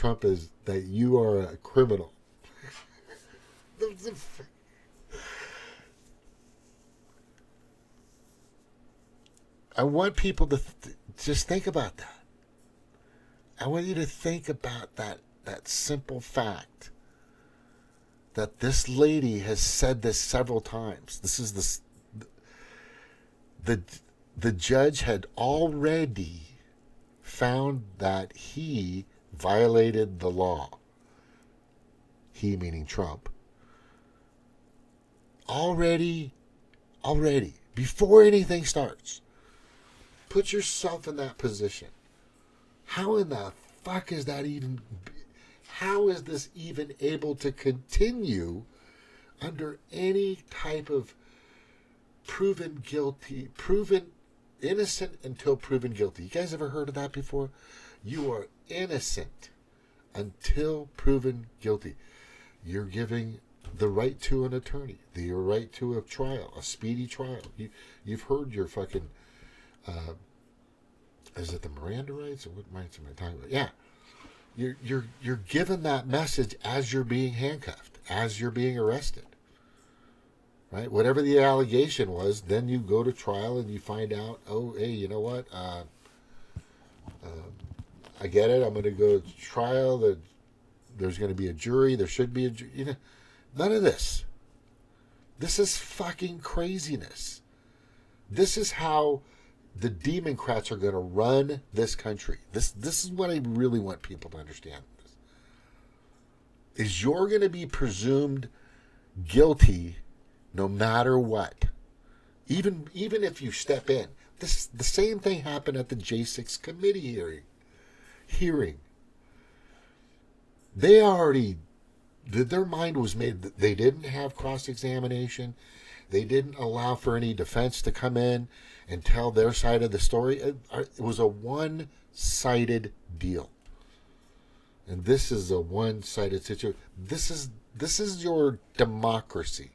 that you are a criminal. I want people to just think about that. I want you to think about that simple fact that this lady has said this several times. The judge had already found that he violated the law. He meaning Trump. Already, before anything starts. Put yourself in that position. How in the fuck is that even... How is this even able to continue under any type of proven innocent until proven guilty? You guys ever heard of that before? You are innocent until proven guilty. You're giving the right to an attorney, the right to a trial, a speedy trial. You've heard your fucking... is it the Miranda rights, or what rights am I talking about? Yeah, you're given that message as you're being handcuffed, as you're being arrested, right? Whatever the allegation was, then you go to trial and you find out, oh, hey, you know what? I get it. I'm going to go to trial. There's going to be a jury. There should be a jury. None of this. This is fucking craziness. This is how the Demoncrats are going to run this country. This is what I really want people to understand. Is you're going to be presumed guilty no matter what. Even if you step in. The same thing happened at the J6 committee hearing. They already... Their mind was made. They didn't have cross-examination. They didn't allow for any defense to come in and tell their side of the story. It was a one-sided deal. And this is a one-sided situation. This is your democracy.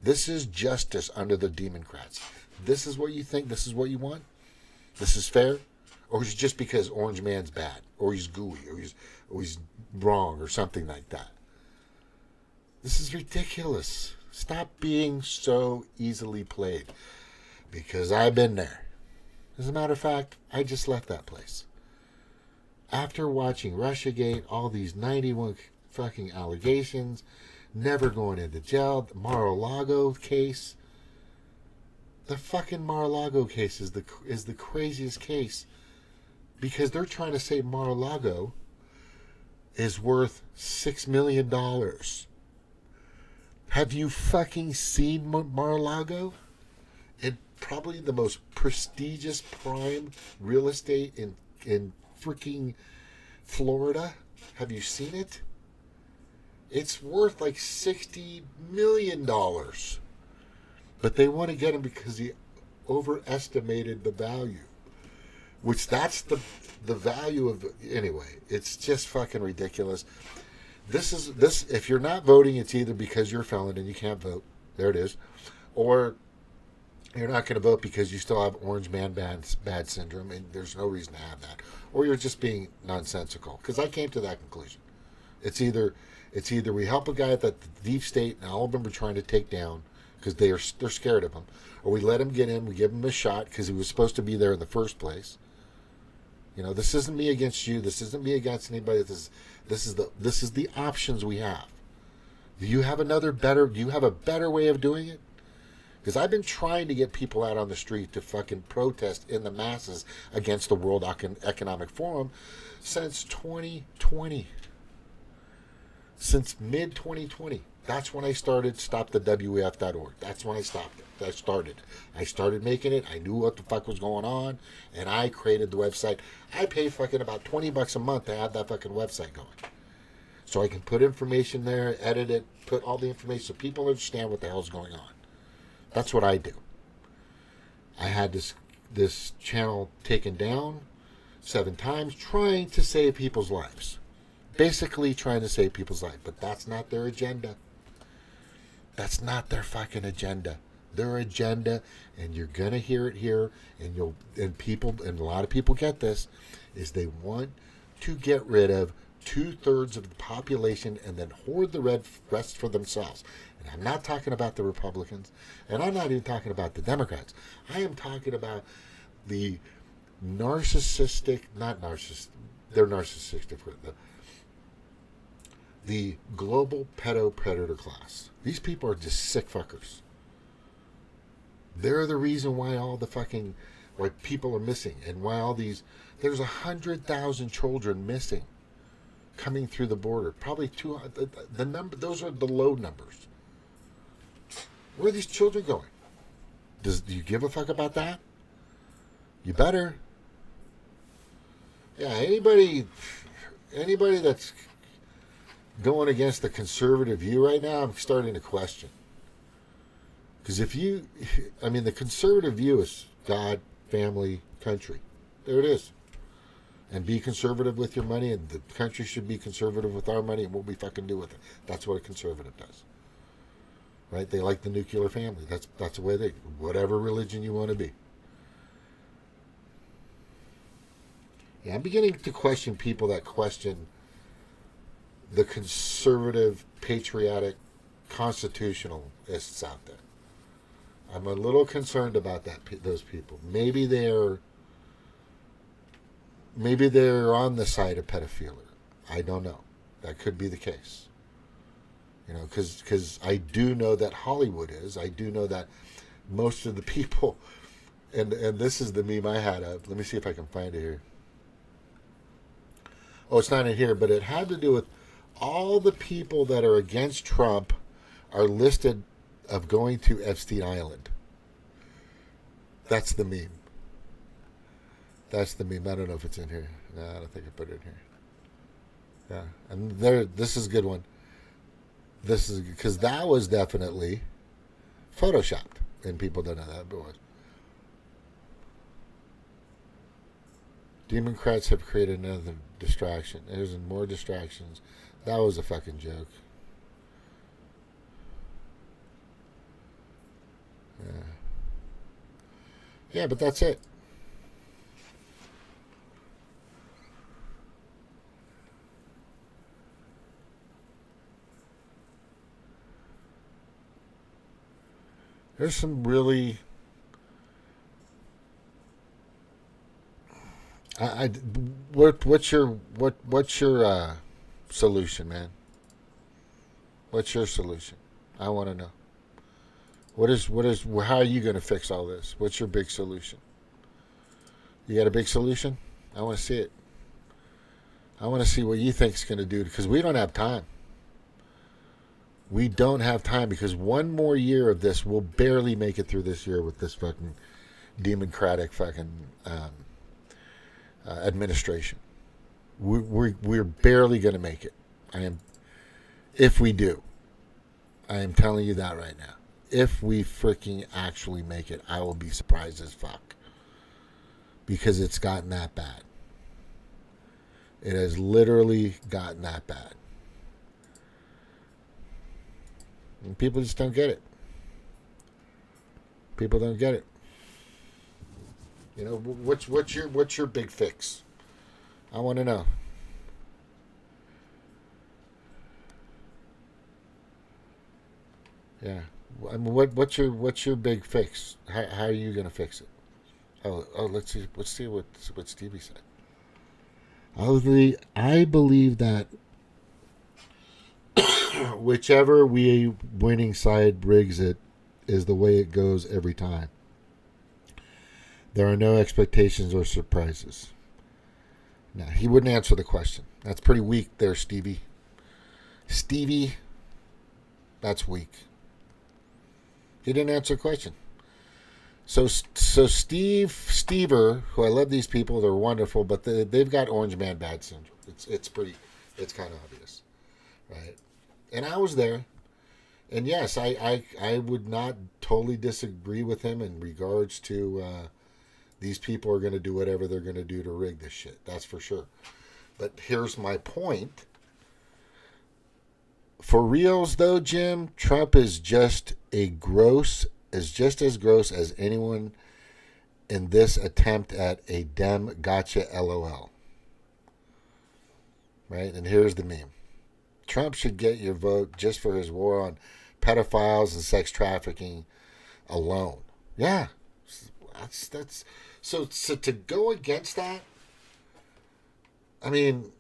This is justice under the Demoncrats. this is what you think, this is what you want, this is fair, or is it just because Orange Man's bad, or he's gooey, or he's wrong, or something like that? This is ridiculous. Stop being so easily played, because I've been there. As a matter of fact, I just left that place. After watching Russiagate, all these 91 fucking allegations, never going into jail, the Mar-a-Lago case. The fucking Mar-a-Lago case is the craziest case, because they're trying to say Mar-a-Lago is worth $6 million. Have you fucking seen Mar-a-Lago? It's probably the most prestigious prime real estate in freaking Florida. Have you seen it? It's worth like $60 million. But they want to get him because he overestimated the value. Which that's the value of anyway. It's just fucking ridiculous. This if you're not voting, it's either because you're a felon and you can't vote. There it is. Or you're not going to vote because you still have Orange Man bad syndrome, and there's no reason to have that. Or you're just being nonsensical. Because I came to that conclusion. It's either we help a guy that the deep state and all of them are trying to take down because they're scared of him, or we let him get in, we give him a shot because he was supposed to be there in the first place. You know, this isn't me against you. This isn't me against anybody. This is the options we have. Do you have a better way of doing it? Because I've been trying to get people out on the street to fucking protest in the masses against the World Economic Forum since 2020. Since mid-2020. That's when I started stopthewef.org. That's when I stopped it. I started making it. I knew what the fuck was going on, and I created the website. I pay fucking about $20 a month to have that fucking website going. So I can put information there, edit it, put all the information so people understand what the hell's going on. That's what I do. I had this channel taken down 7 times trying to save people's lives. Basically trying to save people's lives. But that's not their agenda. That's not their fucking agenda. Their agenda, and you're gonna hear it here, and a lot of people get this, is they want to get rid of 2/3 of the population and then hoard the rest for themselves. And I'm not talking about the Republicans, and I'm not even talking about the Democrats. I am talking about the narcissistic, they're narcissistic, the global pedo-predator class. These people are just sick fuckers. They're the reason why why people are missing, and why there's 100,000 children missing coming through the border. Probably those are the low numbers. Where are these children going? Do you give a fuck about that? You better. Yeah, anybody that's going against the conservative view right now, I'm starting to question. Because the conservative view is God, family, country. There it is. And be conservative with your money, and the country should be conservative with our money, and what we fucking do with it. That's what a conservative does. Right? They like the nuclear family. That's the way whatever religion you want to be. Yeah, I'm beginning to question people that question the conservative, patriotic, constitutionalists out there. I'm a little concerned about those people. Maybe they're on the side of pedophilia. I don't know. That could be the case. You know, because I do know that Hollywood is. I do know that most of the people, and this is the meme I had up. Let me see if I can find it here. Oh, it's not in here, but it had to do with all the people that are against Trump are listed of going to Epstein Island. That's the meme. That's the meme. I don't know if it's in here. No, I don't think I put it in here. Yeah, and this is a good one. This is because that was definitely photoshopped, and people don't know that, but it was. Demoncrats have created another distraction. There's more distractions. That was a fucking joke. Yeah. Yeah, but that's it. There's some really... what's your solution, man? What's your solution? I want to know. How are you going to fix all this? What's your big solution? You got a big solution? I want to see it. I want to see what you think is going to do, because we don't have time. We don't have time, because one more year of this, we'll barely make it through this year with this fucking Demoncratic fucking administration. We're barely going to make it. If we do. I am telling you that right now. If we freaking actually make it, I will be surprised as fuck. Because it's gotten that bad. It has literally gotten that bad. And people just don't get it. People don't get it. You know, what's your big fix? I want to know. Yeah. I mean, what's your big fix? How are you gonna fix it? Oh, let's see what Stevie said. I believe that whichever winning side rigs it is the way it goes every time. There are no expectations or surprises. Now, he wouldn't answer the question. That's pretty weak there, Stevie. Stevie, that's weak. He didn't answer the question. So Stever, who I love these people, they're wonderful, but they've got Orange Man Bad syndrome. It's kind of obvious, right? And I was there, and yes, I would not totally disagree with him in regards to these people are going to do whatever they're going to do to rig this shit. That's for sure. But here's my point. For reals, though, Jim, Trump is just as gross as anyone in this attempt at a Dem gotcha LOL. Right? And here's the meme. Trump should get your vote just for his war on pedophiles and sex trafficking alone. Yeah. That's so to go against that, I mean,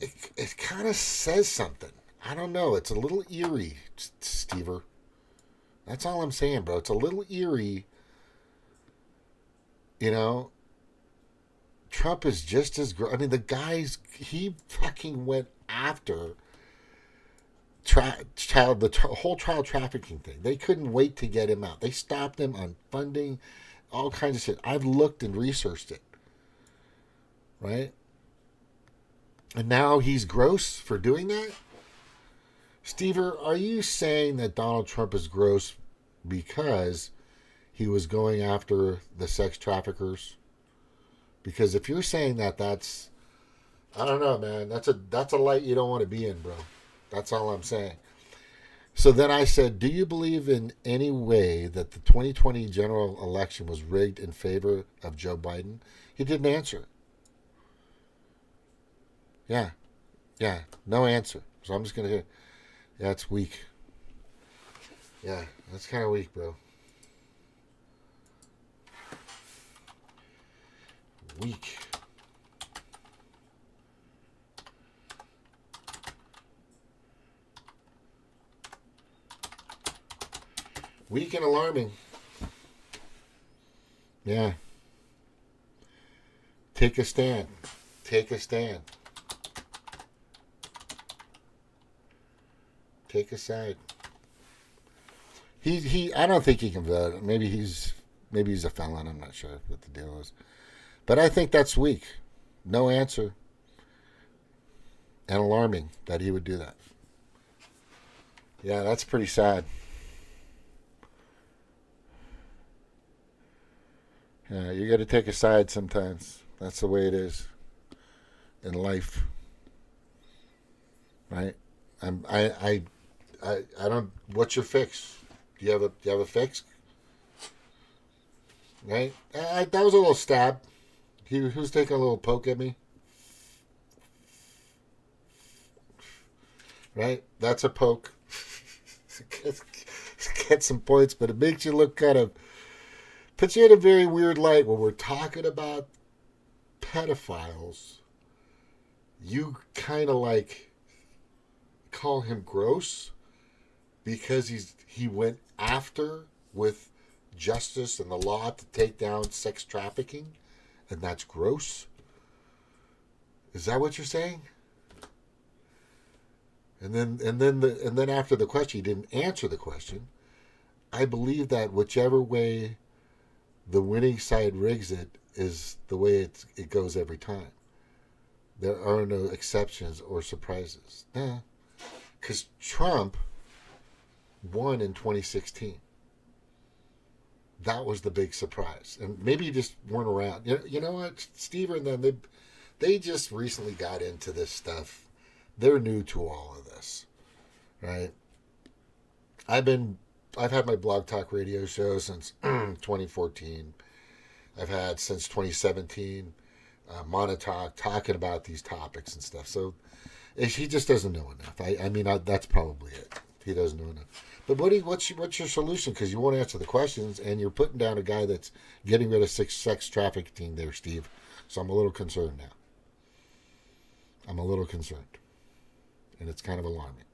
it kind of says something. I don't know. It's a little eerie, Stever. That's all I'm saying, bro. It's a little eerie. You know, Trump is just as... I mean, he fucking went after the whole child trafficking thing. They couldn't wait to get him out. They stopped him on funding, all kinds of shit. I've looked and researched it. Right? And now he's gross for doing that? Stever, are you saying that Donald Trump is gross because he was going after the sex traffickers? Because if you're saying that, that's... I don't know, man. That's a light you don't want to be in, bro. That's all I'm saying. So then I said, do you believe in any way that the 2020 general election was rigged in favor of Joe Biden? He didn't answer. Yeah. No answer. So I'm just going to... Yeah, it's weak. Yeah, that's kind of weak, bro. Weak. Weak and alarming. Yeah. Take a stand. Take a stand. Take a side. I don't think he can vote. Maybe he's a felon. I'm not sure what the deal is. But I think that's weak. No answer. And alarming that he would do that. Yeah, that's pretty sad. Yeah, you got to take a side sometimes. That's the way it is in life. Right? I don't. What's your fix? Do you have a fix? Right? That was a little stab. He was taking a little poke at me. Right? That's a poke. Get some points, but it makes you look kind of, puts you in a very weird light when we're talking about pedophiles. You kind of like call him gross because he went after with justice and the law to take down sex trafficking, and that's gross. Is that what you're saying? And then after the question, he didn't answer the question. I believe that whichever way the winning side rigs it is the way it goes every time. There are no exceptions or surprises. Nah, because Trump won in 2016. That was the big surprise, and maybe you just weren't around. You know what, Steve and them, they just recently got into this stuff. They're new to all of this, right? I've had my blog talk radio show since 2014. I've had since 2017 Monotalk talking about these topics and stuff. So he just doesn't know enough. I mean, that's probably it. He doesn't know enough. But what's your solution? Because you won't answer the questions, and you're putting down a guy that's getting rid of sex trafficking there, Steve. So I'm a little concerned now. I'm a little concerned. And it's kind of alarming.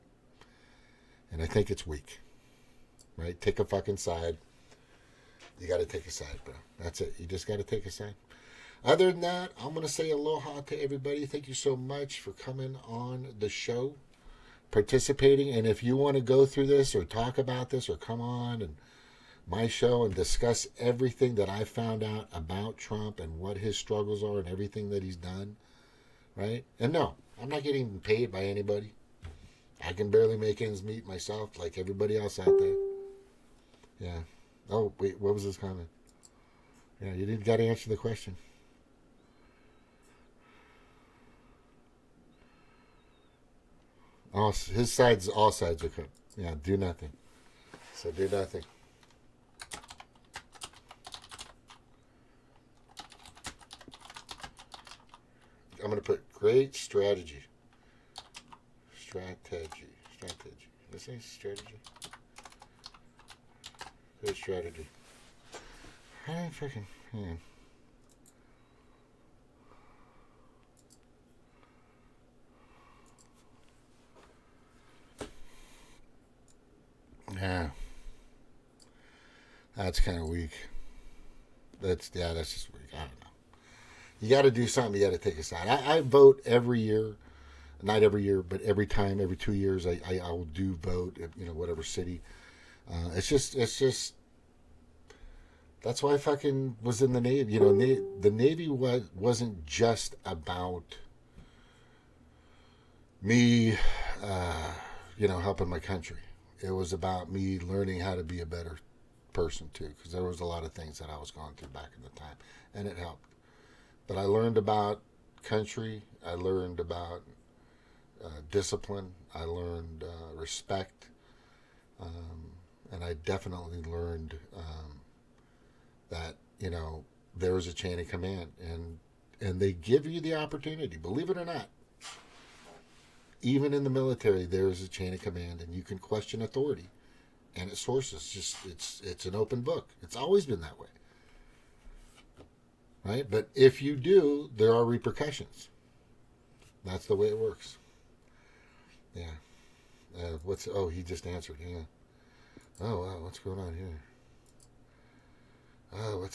And I think it's weak. Right? Take a fucking side. You got to take a side, bro. That's it. You just got to take a side. Other than that, I'm going to say aloha to everybody. Thank you so much for coming on the show, participating. And if you want to go through this or talk about this or come on and my show and discuss everything that I found out about Trump and what his struggles are and everything that he's done, right? And no, I'm not getting paid by anybody. I can barely make ends meet myself like everybody else out there. Yeah. Oh, wait, what was his comment? Yeah, you didn't got to answer the question. All sides are cooked. Yeah, do nothing. So do nothing. I'm going to put great strategy. Strategy. This ain't strategy. Good strategy. I ain't freaking. Yeah. That's kind of weak. That's just weak. I don't know. You got to do something. You got to take a side. I vote every year. Not every year, but every time, every 2 years, I will do vote. Whatever city. It's just. That's why I fucking was in the Navy. The Navy wasn't just about me, helping my country. It was about me learning how to be a better person too, because there was a lot of things that I was going through back in the time, and it helped. But I learned about country. I learned about discipline. I learned respect, and I definitely learned that there is a chain of command, and they give you the opportunity. Believe it or not, even in the military, there is a chain of command, and you can question authority and its sources. It's an open book. It's always been that way, right? But if you do, there are repercussions. That's the way it works. Yeah. He just answered. Yeah. Oh wow, what's going on here? Oh,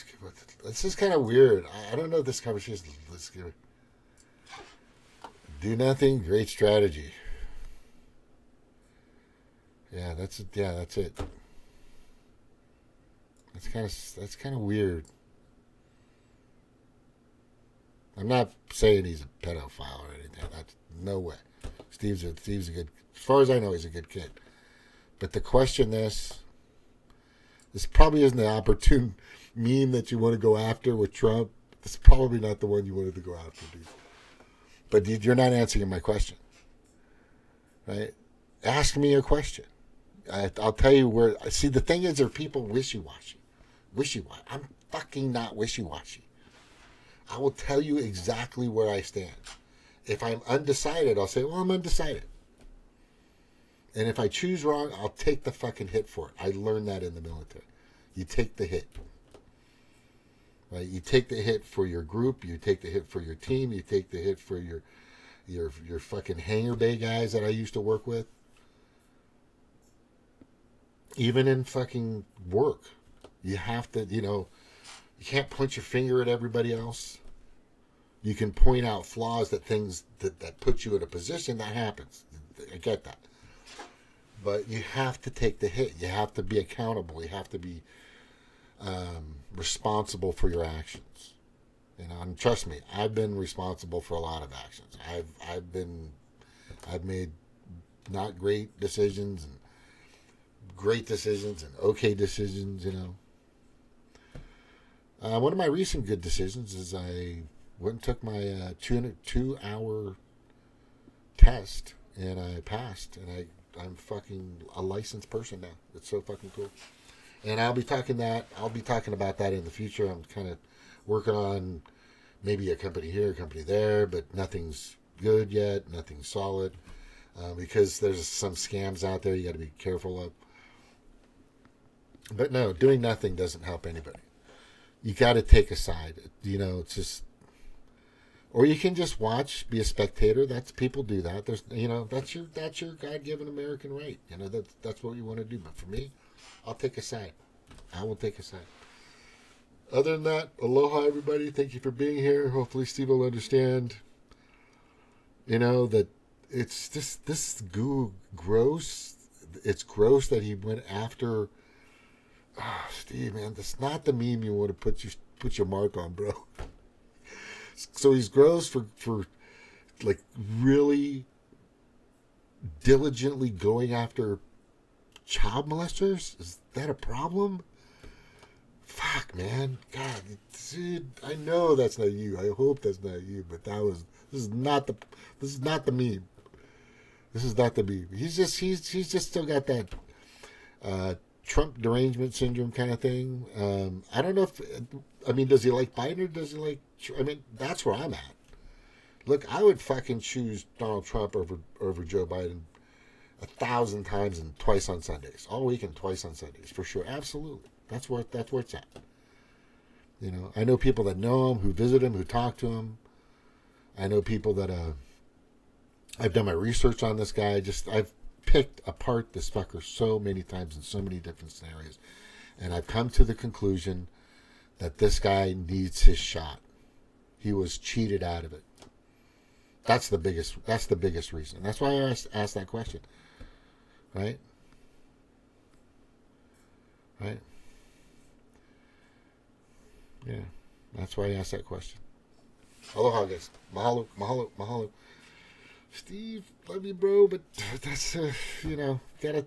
this is kind of weird. I don't know if this conversation. Let's give it. Do nothing. Great strategy. Yeah, that's it. That's it. That's kind of weird. I'm not saying he's a pedophile or anything. That's no way. Steve's a good. As far as I know, he's a good kid. But the question this probably isn't the opportune meme that you want to go after with Trump. It's probably not the one you wanted to go after, dude. But you're not answering my question, right? Ask me a question. I'll tell you where. See, the thing is, there are people wishy-washy. I'm fucking not wishy-washy. I will tell you exactly where I stand. If I'm undecided, I'll say, well, I'm undecided. And if I choose wrong, I'll take the fucking hit for it. I learned that in the military. You take the hit. Right? You take the hit for your group. You take the hit for your team. You take the hit for your fucking hangar bay guys that I used to work with. Even in fucking work. You have to, you can't point your finger at everybody else. You can point out flaws that put you in a position that happens. I get that. But you have to take the hit. You have to be accountable. You have to be responsible for your actions. And trust me, I've been responsible for a lot of actions. I've made not great decisions and great decisions and okay decisions. One of my recent good decisions is I went and took my 2-hour test and I passed, and I'm fucking a licensed person now. It's so fucking cool. And I'll be talking about that in the future. I'm kind of working on maybe a company here, a company there, but nothing's good yet, nothing's solid, because there's some scams out there you got to be careful of. But no, doing nothing doesn't help anybody. You got to take a side. It's just, or you can just watch, be a spectator. People do that. There's, that's your God-given American right. That's what you want to do. But for me, I'll take a side. I will take a side. Other than that, aloha, everybody. Thank you for being here. Hopefully Steve will understand, that it's just, this goo gross. It's gross that he went after, Steve, man, that's not the meme you want to put your mark on, bro. So he's gross for like really diligently going after child molesters? Is that a problem? Fuck, man. God, dude, I know that's not you. I hope that's not you, but this is not the meme. This is not the meme. He's just still got that Trump derangement syndrome kind of thing. I don't know does he like Biden or does he like, that's where I'm at. Look, I would fucking choose Donald Trump over Joe Biden 1,000 times and twice on Sundays. All week and twice on Sundays, for sure. Absolutely. That's where it's at. I know people that know him, who visit him, who talk to him. I know people that, I've done my research on this guy. I've picked apart this fucker so many times in so many different scenarios. And I've come to the conclusion that this guy needs his shot. He was cheated out of it. That's the biggest reason. That's why I asked that question. Right? Right? Yeah. That's why I asked that question. Aloha, guys. Mahalo, mahalo, mahalo. Steve, love you, bro, but that's, gotta,